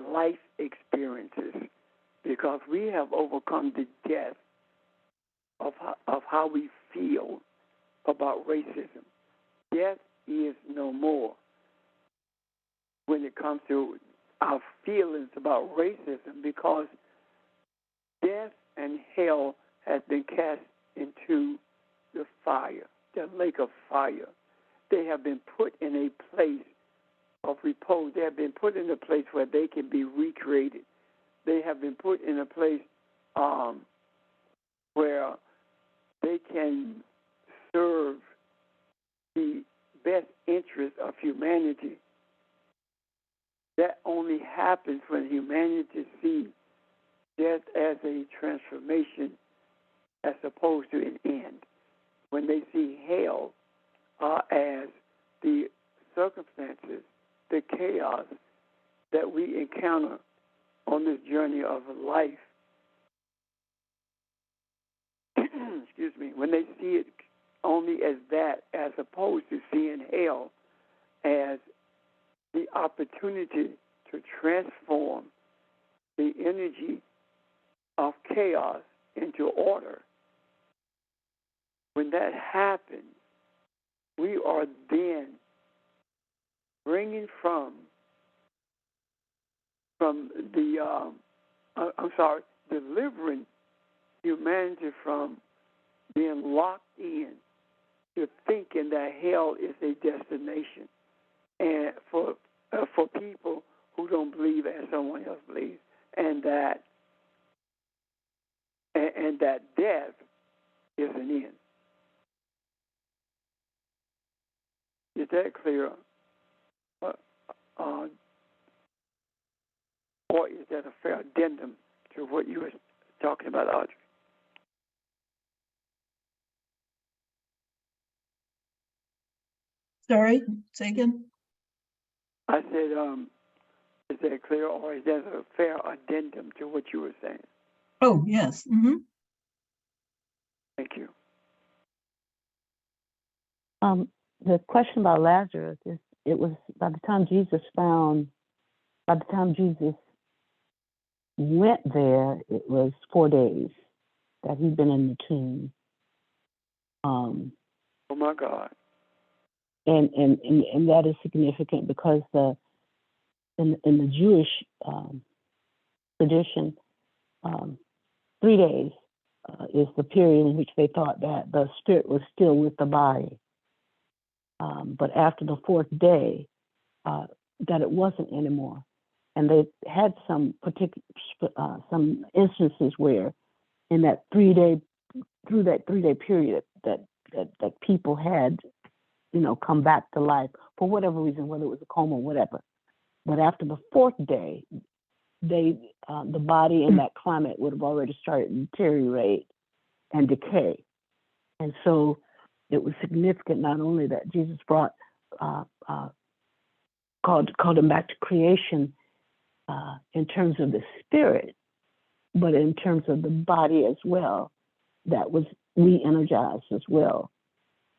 life experiences, because we have overcome the death of how we feel about racism. Death is no more when it comes to our feelings about racism, because death and hell has been cast into the fire, the lake of fire. They have been put in a place of repose. They have been put in a place where they can be recreated. They have been put in a place where they can serve the best interest of humanity. That only happens when humanity sees death as a transformation as opposed to an end. When they see hell as the circumstances, the chaos that we encounter on this journey of life. Excuse me. When they see it only as that, as opposed to seeing hell as the opportunity to transform the energy of chaos into order. When that happens, we are then bringing delivering humanity from being locked in to thinking that hell is a destination, and for people who don't believe as someone else believes, and that death is an end. Is that clear? Or is that a fair addendum to what you were talking about, Audrey? Sorry, say again. I said, is that clear, or is that a fair addendum to what you were saying? Oh, yes. Mm-hmm. Thank you. The question about Lazarus is, it was by the time Jesus went there, it was 4 days that he'd been in the tomb. Oh my God. And that is significant because in the Jewish tradition, 3 days is the period in which they thought that the spirit was still with the body. But after the fourth day, that it wasn't anymore. And they had some some instances where in that 3 day, through that 3 day period that people had, come back to life for whatever reason, whether it was a coma or whatever. But after the fourth day, the body in that climate would have already started to deteriorate and decay. And so it was significant not only that Jesus brought called him back to creation in terms of the spirit, but in terms of the body as well, that was re-energized as well,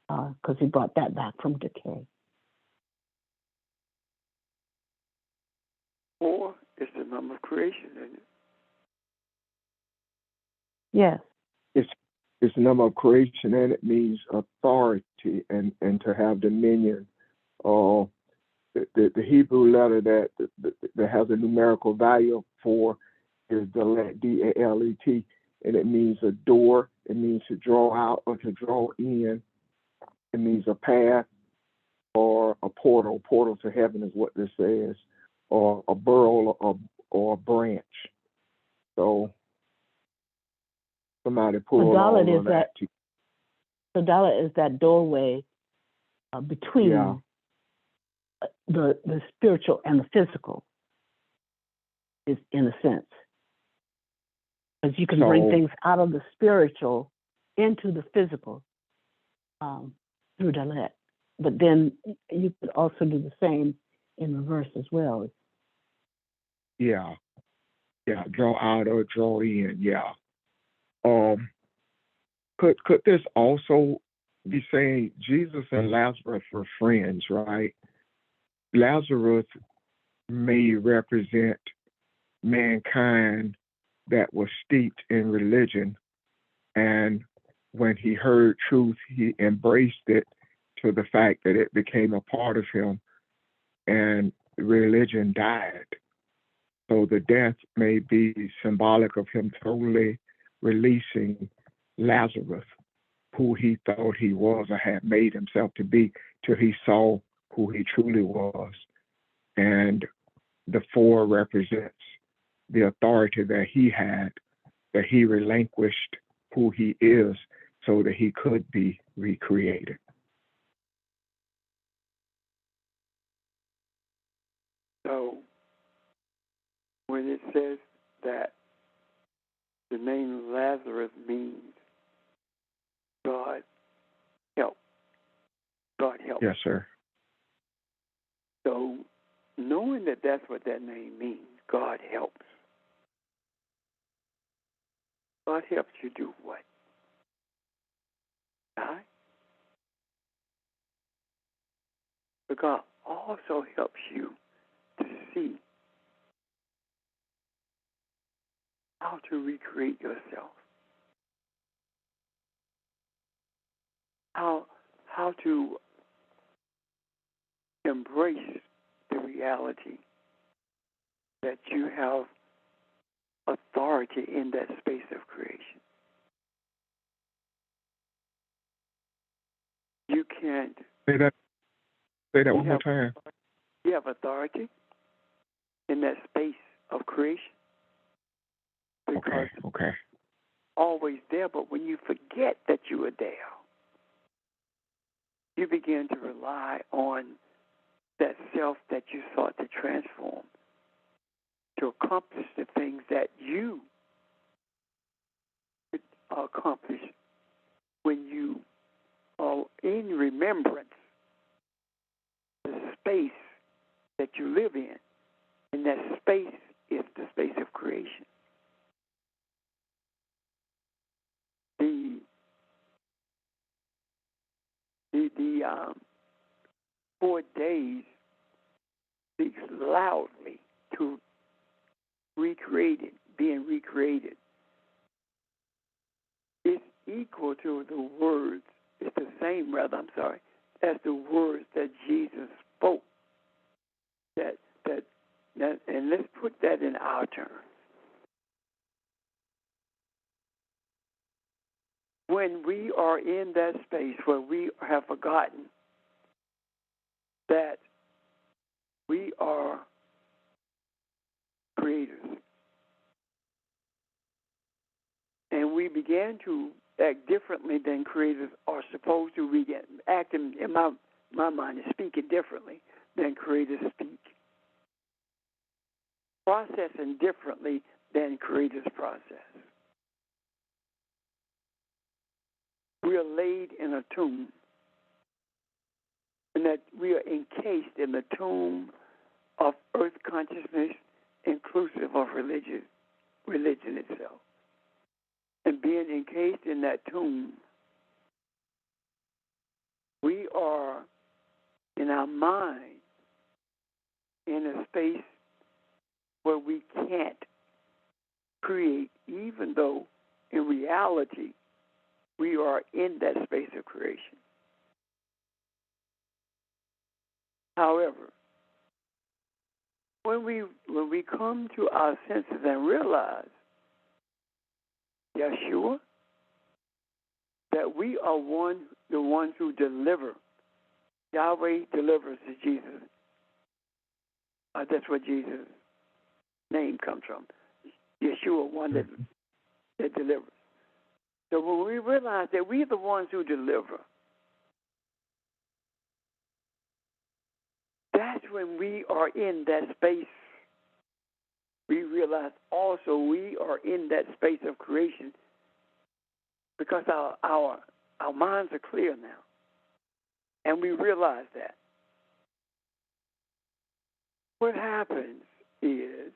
because he brought that back from decay. Or it's the number of creation, isn't it? Yes. It's the number of creation, and it means authority and to have dominion. The Hebrew letter that has a numerical value for is Dalet, D-A-L-E-T, and it means a door. It means to draw out or to draw in. It means a path or a portal. Portal to heaven is what this says, or a burrow or a branch. So somebody pulled all of that. So Dalet is that doorway between the spiritual and the physical, is in a sense. Because you can bring things out of the spiritual into the physical through Dalet. But then you could also do the same in reverse as well. Yeah. Draw out or draw in. Yeah. Could this also be saying Jesus and Lazarus were friends, right? Lazarus may represent mankind that was steeped in religion, and when he heard truth, he embraced it to the fact that it became a part of him, and religion died. So the death may be symbolic of him totally releasing Lazarus, who he thought he was or had made himself to be, till he saw who he truly was. And the four represents the authority that he had, that he relinquished who he is so that he could be recreated. So when it says that the name Lazarus means God help, God help. Yes, sir. So knowing that that's what that name means, God helps. God helps you do what? Die? But God also helps you to see how to recreate yourself, how to embrace the reality that you have authority in that space of creation. You can't. Say that one more time. You have authority in that space of creation because Okay. always there, but when you forget that you are there, you begin to rely on that self that you sought to transform to accomplish the things that you could accomplish when you are in remembrance the space that you live in, and that space is the space of creation. The 4 days speaks loudly to being recreated. It's equal to the words, it's the same, rather, as the words that Jesus spoke. And let's put that in our terms. When we are in that space where we have forgotten that we are creators, and we began to act differently than creators are supposed to, we get acting, in my mind, is speaking differently than creators speak, processing differently than creators process. We are laid in a tomb, and that we are encased in the tomb of earth consciousness, inclusive of religion itself. And being encased in that tomb, we are, in our mind, in a space where we can't create, even though in reality we are in that space of creation. However, when we come to our senses and realize, Yeshua, that we are the ones who deliver. Yahweh delivers to Jesus. That's where Jesus' name comes from. Yeshua, one that delivers. So when we realize that we're the ones who deliver, that's when we are in that space. We realize also we are in that space of creation because our minds are clear now. And we realize that. What happens is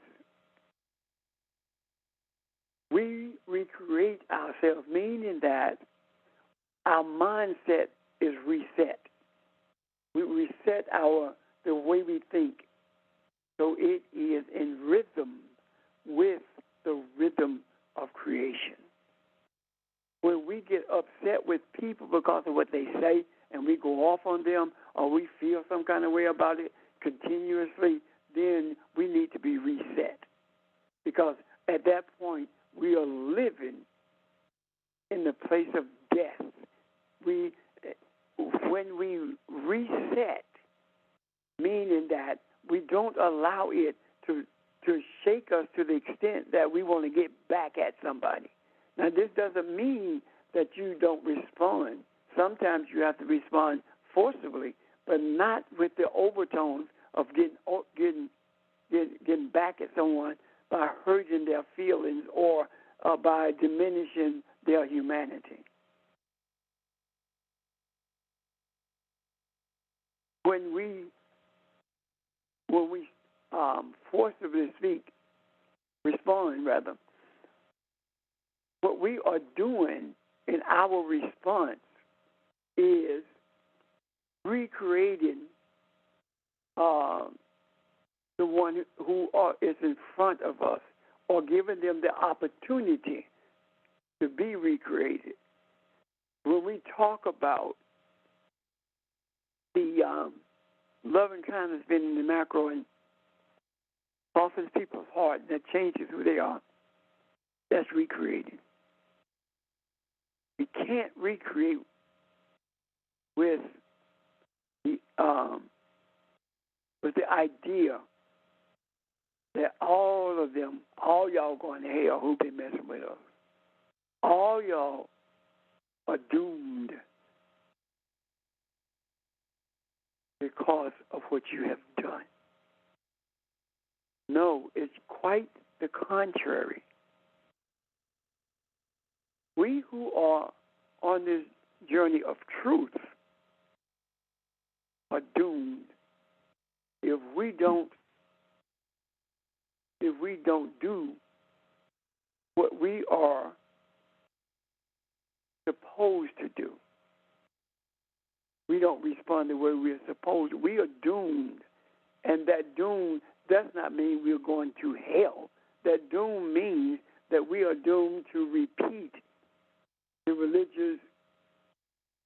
we recreate ourselves, meaning that our mindset is reset. We reset the way we think, so it is in rhythm with the rhythm of creation. When we get upset with people because of what they say and we go off on them, or we feel some kind of way about it continuously, then we need to be reset. Because at that point, we are living in the place of death. When we reset, meaning that we don't allow it to shake us to the extent that we want to get back at somebody. Now, this doesn't mean that you don't respond. Sometimes you have to respond forcibly, but not with the overtones of getting back at someone by hurting their feelings or by diminishing their humanity. When we forcibly respond, what we are doing in our response is recreating the one who is in front of us, or giving them the opportunity to be recreated. When we talk about the loving kindness being in the macro and softens people's heart, that changes who they are, that's recreating. We can't recreate with the idea that all y'all going to hell who been messing with us. All y'all are doomed because of what you have done. No, it's quite the contrary. We who are on this journey of truth are doomed if we don't do what we are supposed to do. We don't respond the way we are supposed to. We are doomed. And that doom does not mean we're going to hell. That doom means that we are doomed to repeat the religious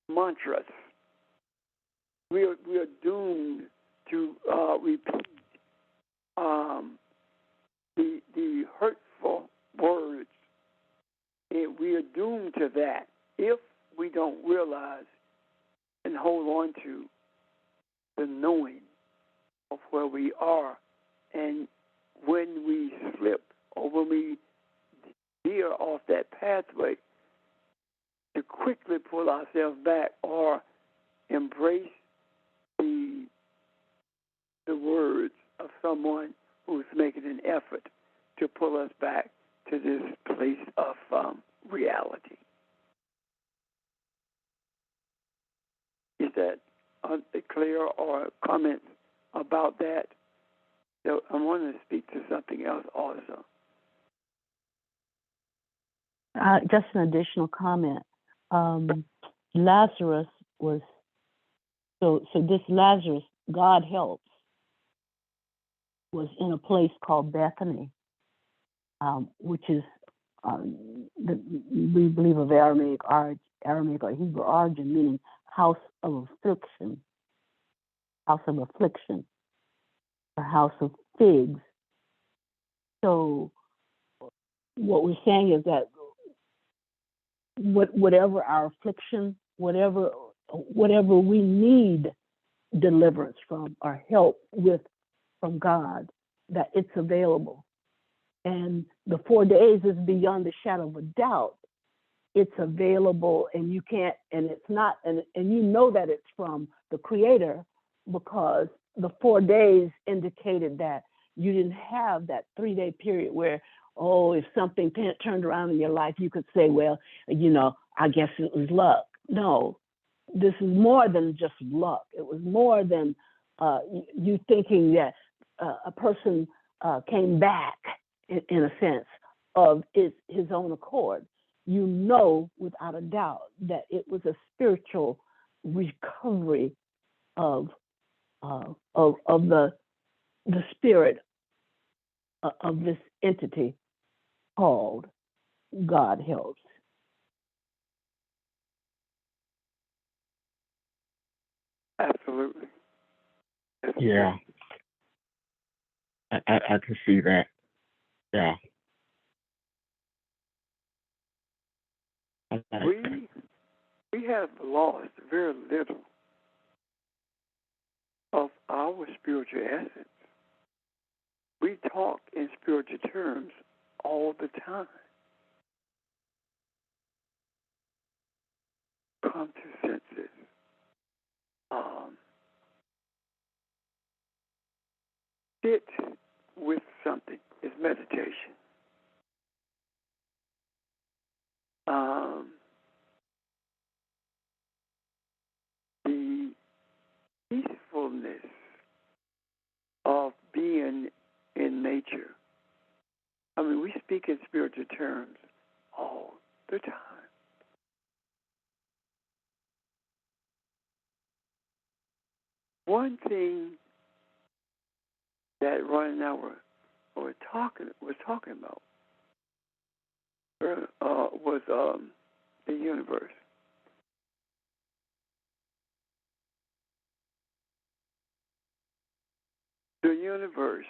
mantras. We are doomed to repeat the hurtful words. And we are doomed to that if we don't realize and hold on to the knowing of where we are. And when we slip or when we veer off that pathway, to quickly pull ourselves back or embrace the words of someone who's making an effort to pull us back to this place of reality. Is that clear, or comments about that? So I want to speak to something else also. Just an additional comment. Lazarus was, so this Lazarus, God helps, was in a place called Bethany, which is, we believe, of Aramaic or Hebrew origin, meaning house of affliction, or house of figs. So what we're saying is that whatever our affliction, whatever we need deliverance from or help with from God, that it's available. And the 4 days is beyond the shadow of a doubt. It's available, and you can't, and it's not, and you know that it's from the Creator, because the 4 days indicated that you didn't have that 3-day period where, if something turned around in your life, you could say, well, I guess it was luck. No, this is more than just luck. It was more than you thinking that a person came back in a sense of his own accord. you know without a doubt that it was a spiritual recovery of the spirit of this entity called God Helps. Absolutely. Yeah, I can see that. Yeah. I like that. We have lost very little of our spiritual essence. We talk in spiritual terms all the time. Come to senses. Sit with something is meditation. The peacefulness of being in nature. I mean, we speak in spiritual terms all the time. One thing that Ron and I were talking about was the universe. The universe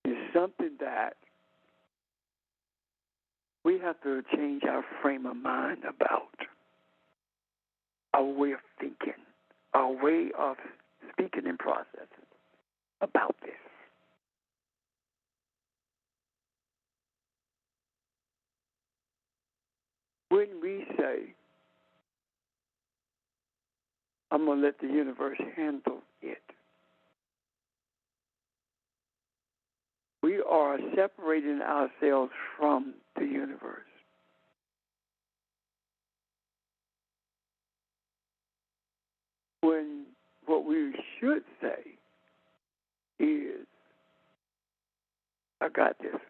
is something that we have to change our frame of mind about, our way of thinking, our way of speaking and processing about this. When we say, I'm going to let the universe handle it, we are separating ourselves from the universe. When what we should say is, I got this.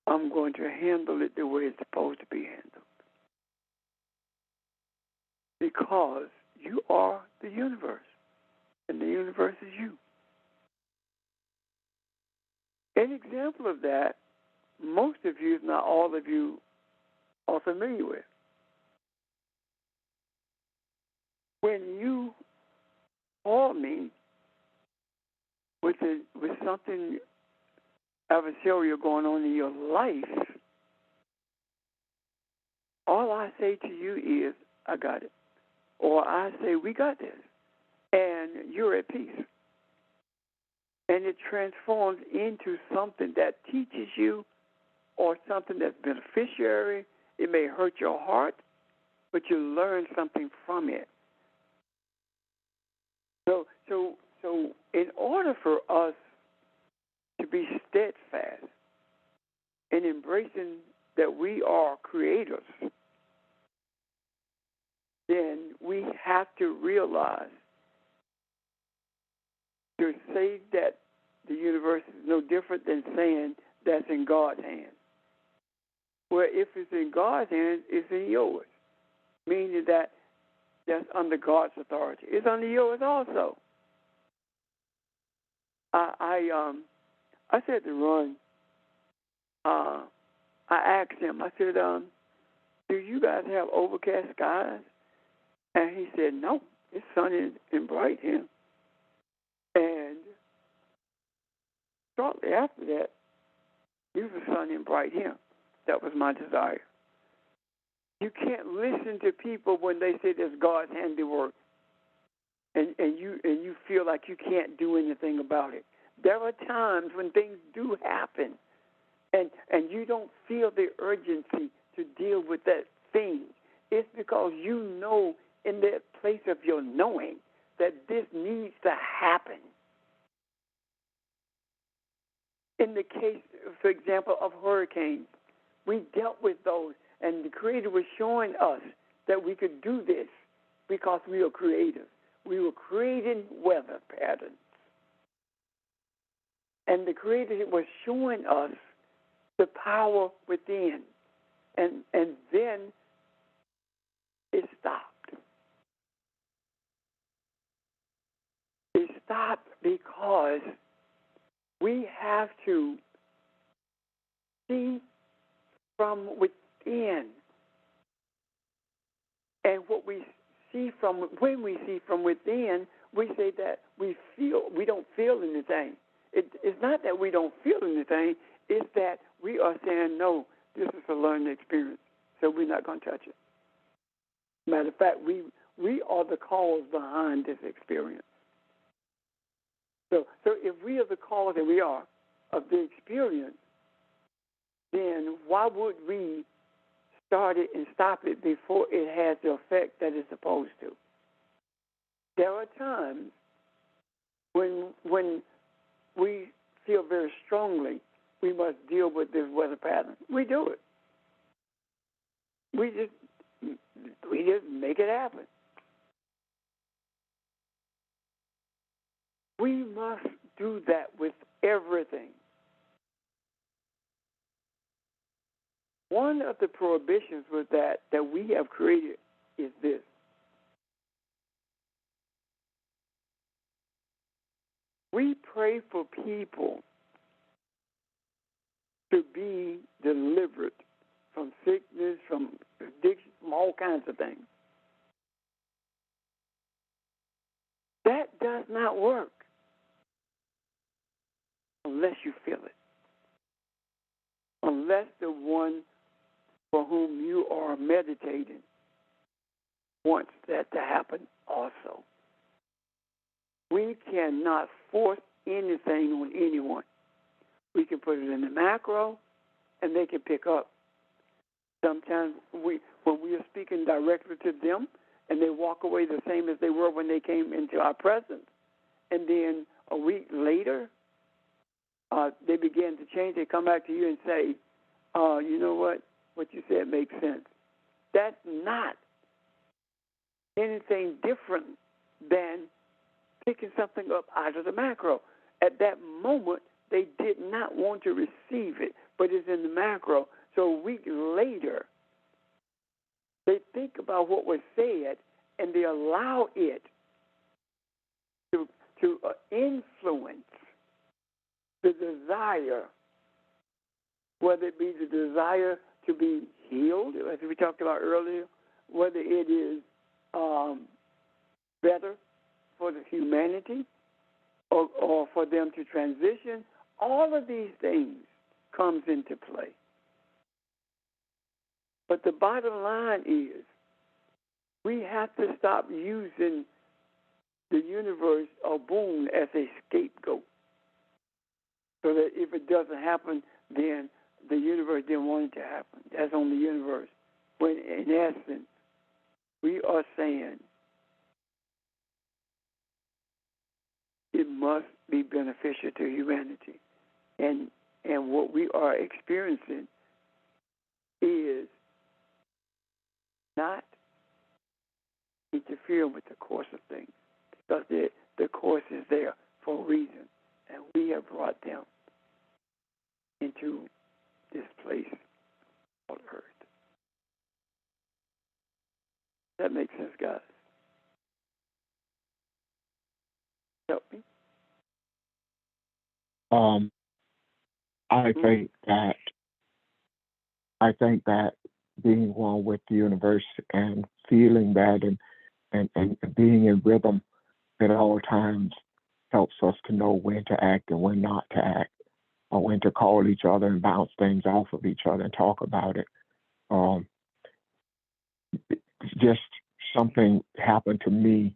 I'm going to handle it the way it's supposed to be handled. Because you are the universe, and the universe is you. An example of that, most of you, if not all of you, are familiar with. When you call me with something adversarial going on in your life, all I say to you is, I got it. Or I say, we got this. And you're at peace. And it transforms into something that teaches you or something that's beneficiary. It may hurt your heart, but you learn something from it. So in order for us to be steadfast in embracing that we are creators, then we have to realize to say that the universe is no different than saying that's in God's hands. Well, if it's in God's hands, it's in yours, meaning that that's under God's authority. It's under yours also. I said to Ron, I asked him, I said, do you guys have overcast skies? And he said, no, it's sunny and bright here. And shortly after that, it was sunny and bright here. That was my desire. You can't listen to people when they say that's God's handiwork, and you feel like you can't do anything about it. There are times when things do happen, and you don't feel the urgency to deal with that thing. It's because you know in that place of your knowing that this needs to happen. In the case, for example, of hurricanes, we dealt with those, and the Creator was showing us that we could do this because we are creative. We were creating weather patterns. And the Creator was showing us the power within. And then it stopped. It stopped because we have to see from within. And what we see from, when we see from within, we say that we don't feel anything. It's not that we don't feel anything, it's that we are saying, no, this is a learning experience, so we're not going to touch it. Matter of fact, we are the cause behind this experience. So if we are the cause, and we are, of the experience, then why would we start it and stop it before it has the effect that it's supposed to? There are times when we feel very strongly we must deal with this weather pattern. We do it. We just make it happen. We must do that with everything. One of the prohibitions with that we have created is this. We pray for people to be delivered from sickness, from addiction, from all kinds of things. That does not work unless you feel it. Unless the one for whom you are meditating wants that to happen also. We cannot force anything on anyone. We can put it in the macro, and they can pick up. Sometimes when we are speaking directly to them, and they walk away the same as they were when they came into our presence, and then a week later, they begin to change. They come back to you and say, you know what you said makes sense. That's not anything different than picking something up out of the macro. At that moment, they did not want to receive it, but it's in the macro. So a week later, they think about what was said, and they allow it to influence the desire, whether it be the desire to be healed, as we talked about earlier, whether it is better for the humanity or for them to transition. All of these things comes into play. But the bottom line is we have to stop using the universe or boom as a scapegoat, so that if it doesn't happen, then the universe didn't want it to happen. That's on the universe. When in essence, we are saying it must be beneficial to humanity. And what we are experiencing is not interfering with the course of things, because the course is there for a reason, and we have brought them into this place called Earth. That makes sense, guys? Help me? I think that being one with the universe and feeling that and being in rhythm at all times helps us to know when to act and when not to act, or when to call each other and bounce things off of each other and talk about it. Just something happened to me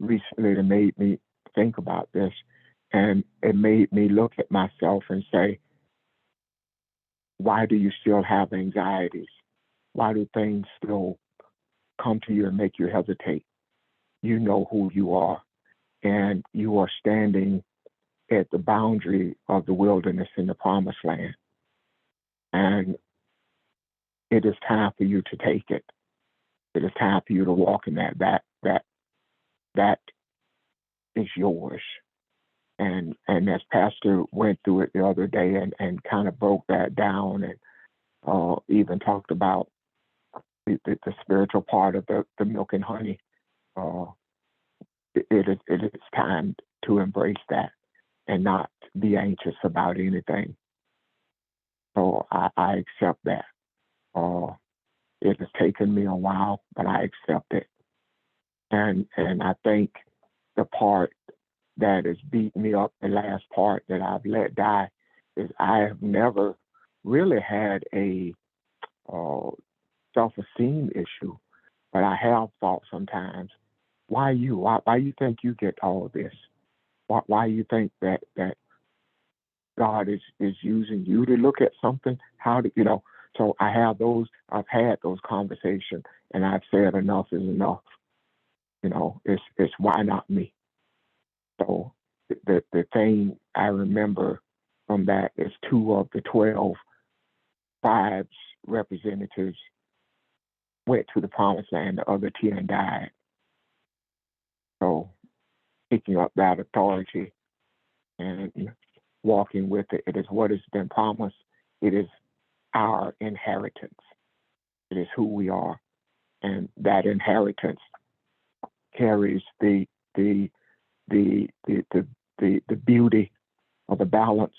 recently that made me think about this, and it made me look at myself and say, why do you still have anxieties? Why do things still come to you and make you hesitate? You know who you are, and you are standing at the boundary of the wilderness in the promised land. And it is time for you to take it. It is time for you to walk in that is yours. And as Pastor went through it the other day and kind of broke that down and even talked about the spiritual part of the milk and honey, uh, it is time to embrace that and not be anxious about anything. So I accept that. It has taken me a while, but I accept it. And I think the part that has beat me up, the last part that I've let die, is I have never really had a self-esteem issue, but I have thought sometimes, why you? Why you think you get all of this? Why you think that God is using you to look at something? How do you know? So I've had those conversations, and I've said enough is enough. It's why not me? So the thing I remember from that is 2 of the 12 tribes representatives went to the promised land, the other 10 died. So picking up that authority and walking with it, it is what has been promised. It is our inheritance. It is who we are. And that inheritance carries the beauty of the balance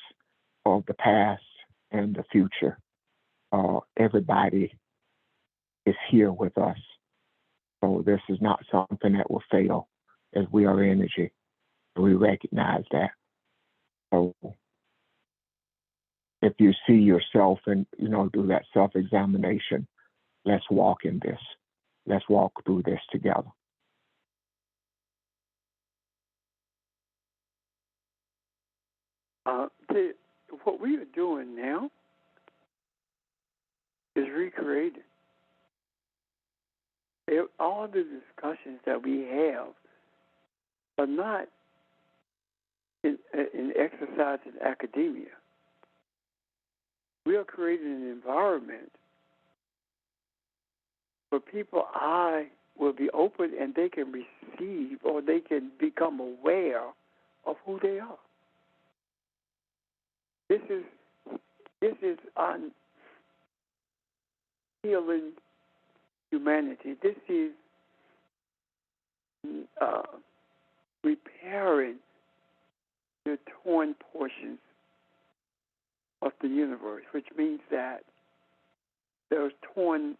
of the past and the future. Everybody is here with us. So this is not something that will fail, as we are energy. We recognize that. So if you see yourself and, do that self-examination, let's walk in this. Let's walk through this together. What we are doing now is recreating. All the discussions that we have are not in exercise in academia. We are creating an environment where people's eye will be open and they can receive or they can become aware of who they are. This is on healing humanity. This is repairing the torn portions of the universe, which means that those torn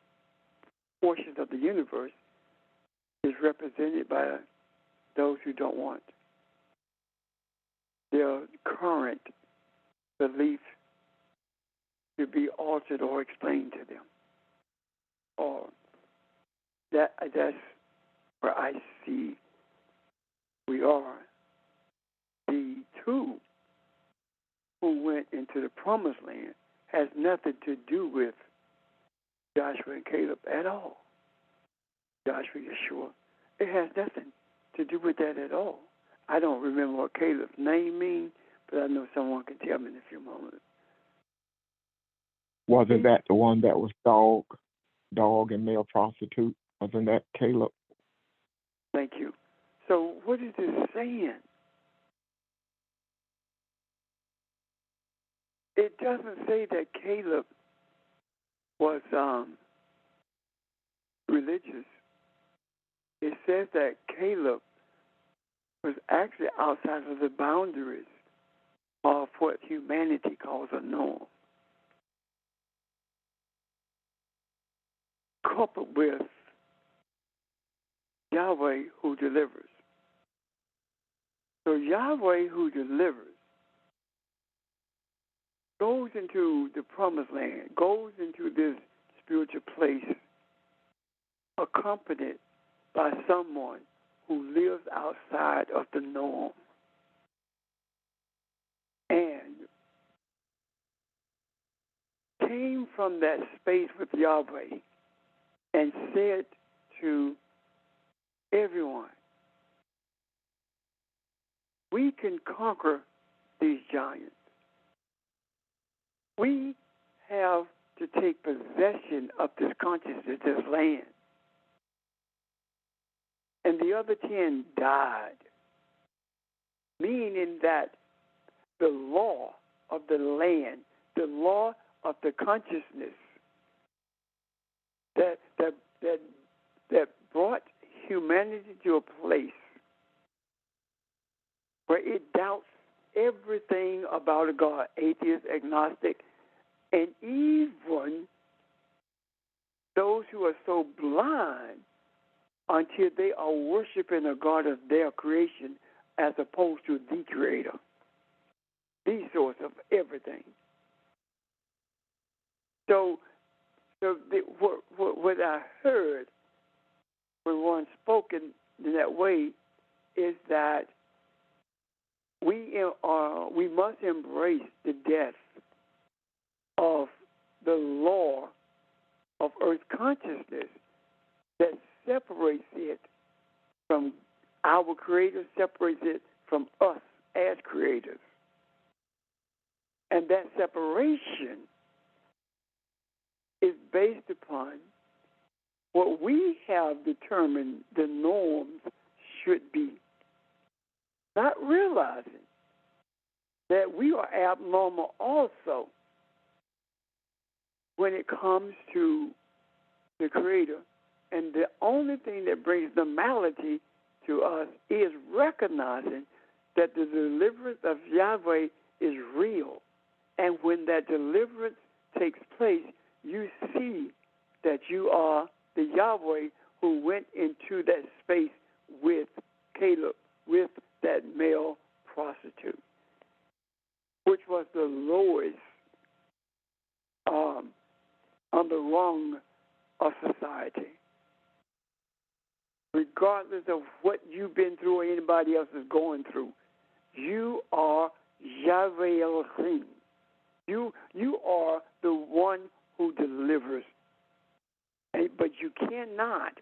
portions of the universe is represented by those who don't want their current belief to be altered or explained to them. Or that's where I see we are. The 2 who went into the promised land has nothing to do with Joshua and Caleb at all. Joshua, Yeshua, it has nothing to do with that at all. I don't remember what Caleb's name means, but I know someone can tell me in a few moments. Wasn't that the one that was dog and male prostitute? Wasn't that Caleb? Thank you. So what is this saying? It doesn't say that Caleb was religious. It says that Caleb was actually outside of the boundaries of what humanity calls a norm, coupled with Yahweh who delivers. So Yahweh who delivers goes into the promised land, goes into this spiritual place, accompanied by someone who lives outside of the norm. And came from that space with Yahweh and said to everyone, we can conquer these giants. We have to take possession of this consciousness, this land. And the other 10 died. meaning that the law of the land, the law of the consciousness that brought humanity to a place where it doubts everything about a God, atheist, agnostic, and even those who are so blind until they are worshiping a God of their creation as opposed to the Creator, the source of everything. So what I heard when one spoken in that way is that we must embrace the death of the law of earth consciousness that separates it from our Creator, separates it from us as creators. And that separation is based upon what we have determined the norms should be, not realizing that we are abnormal also when it comes to the Creator. And the only thing that brings normality to us is recognizing that the deliverance of Yahweh is real. And when that deliverance takes place, you see that you are the Yahweh who went into that space with Caleb, with that male prostitute, which was the lowest on the rung of society. Regardless of what you've been through or anybody else is going through, you are Yahweh Elohim. You are the one who delivers. But you cannot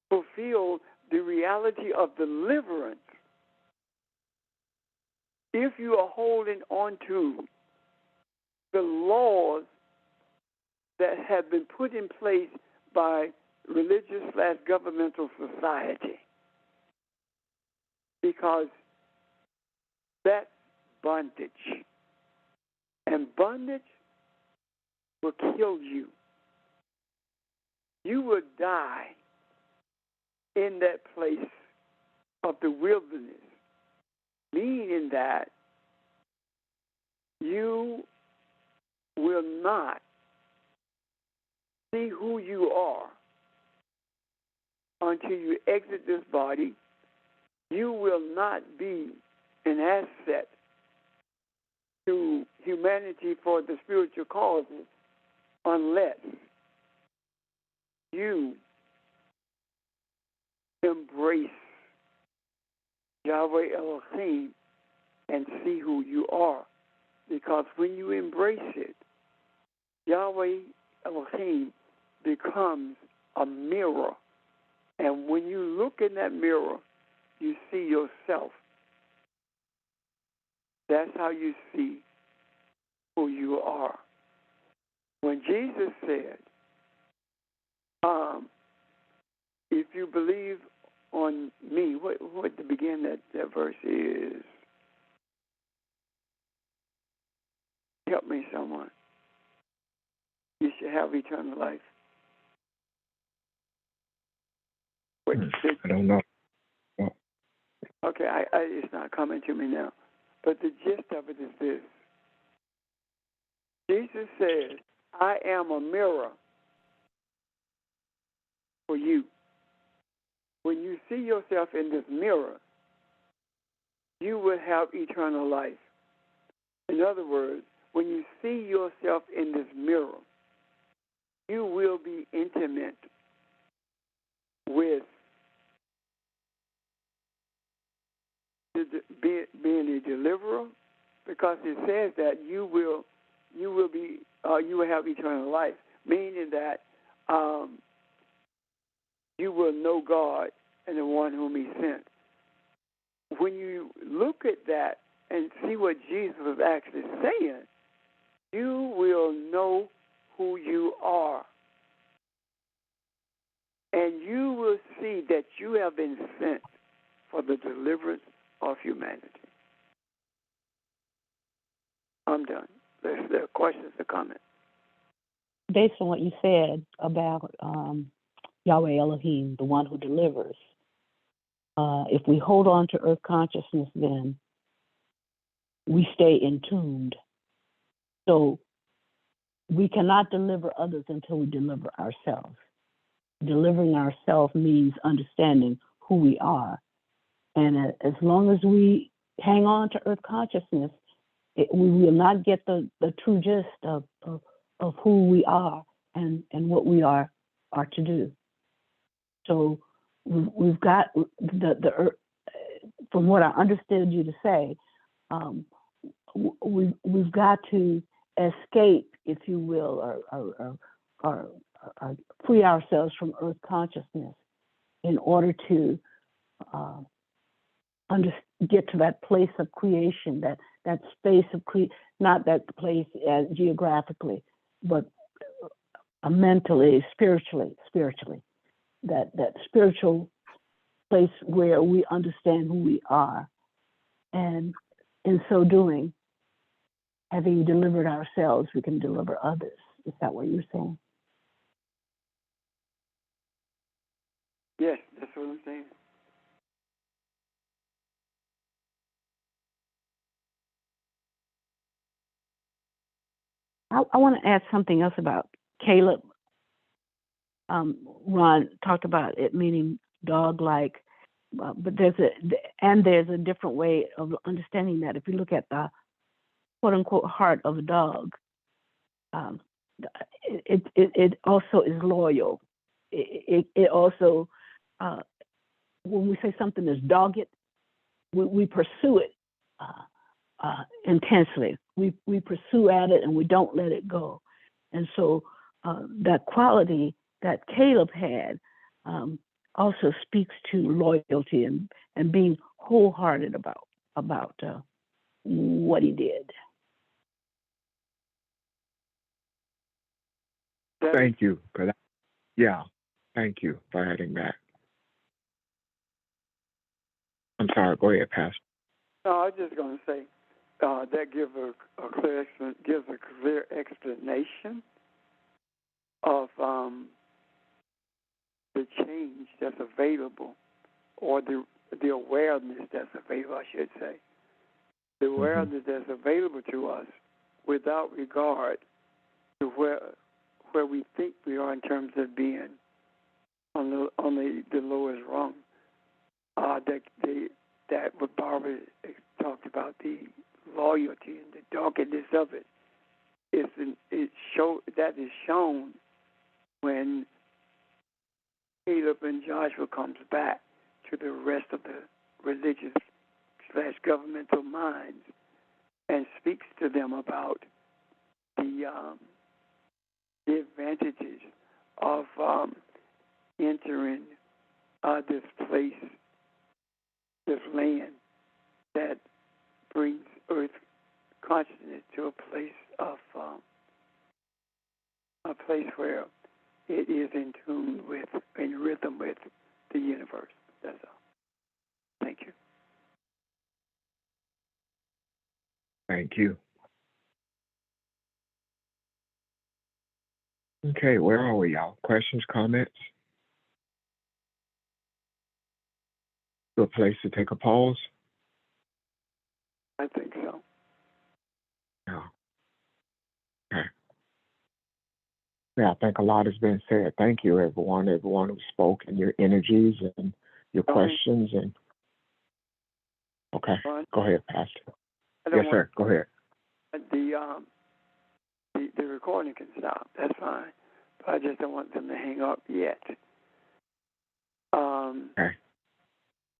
fulfill the reality of deliverance if you are holding on to the laws that have been put in place by religious/governmental society. Because that's bondage. And bondage will kill you. You will die in that place of the wilderness, meaning that you will not see who you are until you exit this body. You will not be an asset to humanity for the spiritual causes unless you embrace Yahweh Elohim and see who you are. Because when you embrace it, Yahweh Elohim becomes a mirror. And when you look in that mirror, you see yourself. That's how you see who you are. When Jesus said, if you believe on me, what the beginning of that verse is? Help me, someone. You should have eternal life. I don't know. Okay, it's not coming to me now. But the gist of it is this. Jesus says, I am a mirror for you. When you see yourself in this mirror, you will have eternal life. In other words, when you see yourself in this mirror, you will be intimate with being a deliverer, because it says that you will have eternal life, meaning that you will know God and the one whom He sent. When you look at that and see what Jesus was actually saying, you will know who you are. And you will see that you have been sent for the deliverance of humanity. I'm done. There's there are questions or comments. Based on what you said about Yahweh Elohim, the one who delivers, if we hold on to earth consciousness, then we stay entombed. So we cannot deliver others until we deliver ourselves. Delivering ourselves means understanding who we are. And as long as we hang on to earth consciousness, we will not get the true gist of who we are and what we are to do. So we've got from what I understood you to say, we've got to escape, if you will, or free ourselves from earth consciousness in order to get to that place of creation, that space of not that place geographically, but mentally, spiritually, that spiritual place where we understand who we are, and in so doing, having delivered ourselves, we can deliver others. Is that what you're saying? Yes, that's what I'm saying. I want to add something else about Caleb. Ron talked about it meaning dog-like, but there's a different way of understanding that. If you look at the quote-unquote heart of a dog, it also is loyal. It also, when we say something is dogged, we pursue it intensely. We pursue at it and we don't let it go. And so that quality that Caleb had also speaks to loyalty and being wholehearted about what he did. Thank you for that. Yeah, thank you for adding that. I'm sorry. Go ahead, Pastor. No, I was just going to say that gives a clear explanation of the change that's available, or the awareness that's available, I should say. The awareness that's available to us without regard to where we think we are in terms of being on the lowest rung. That what Barbara talked about, the loyalty and the doggedness of it, that is shown when Caleb and Joshua comes back to the rest of the religious / governmental minds and speaks to them about the advantages of entering this place, this land that brings earth consciousness to a place where it is in tune with, in rhythm with the universe. That's all. Thank you. Thank you. Okay, where are we, y'all? Questions, comments? Good place to take a pause? I think so. Yeah. Okay. Yeah, I think a lot has been said. Thank you, everyone who spoke, and your energies and your questions. And okay, go ahead, Pastor. Yes, sir. Go ahead. The recording can stop. That's fine. But I just don't want them to hang up yet. Okay.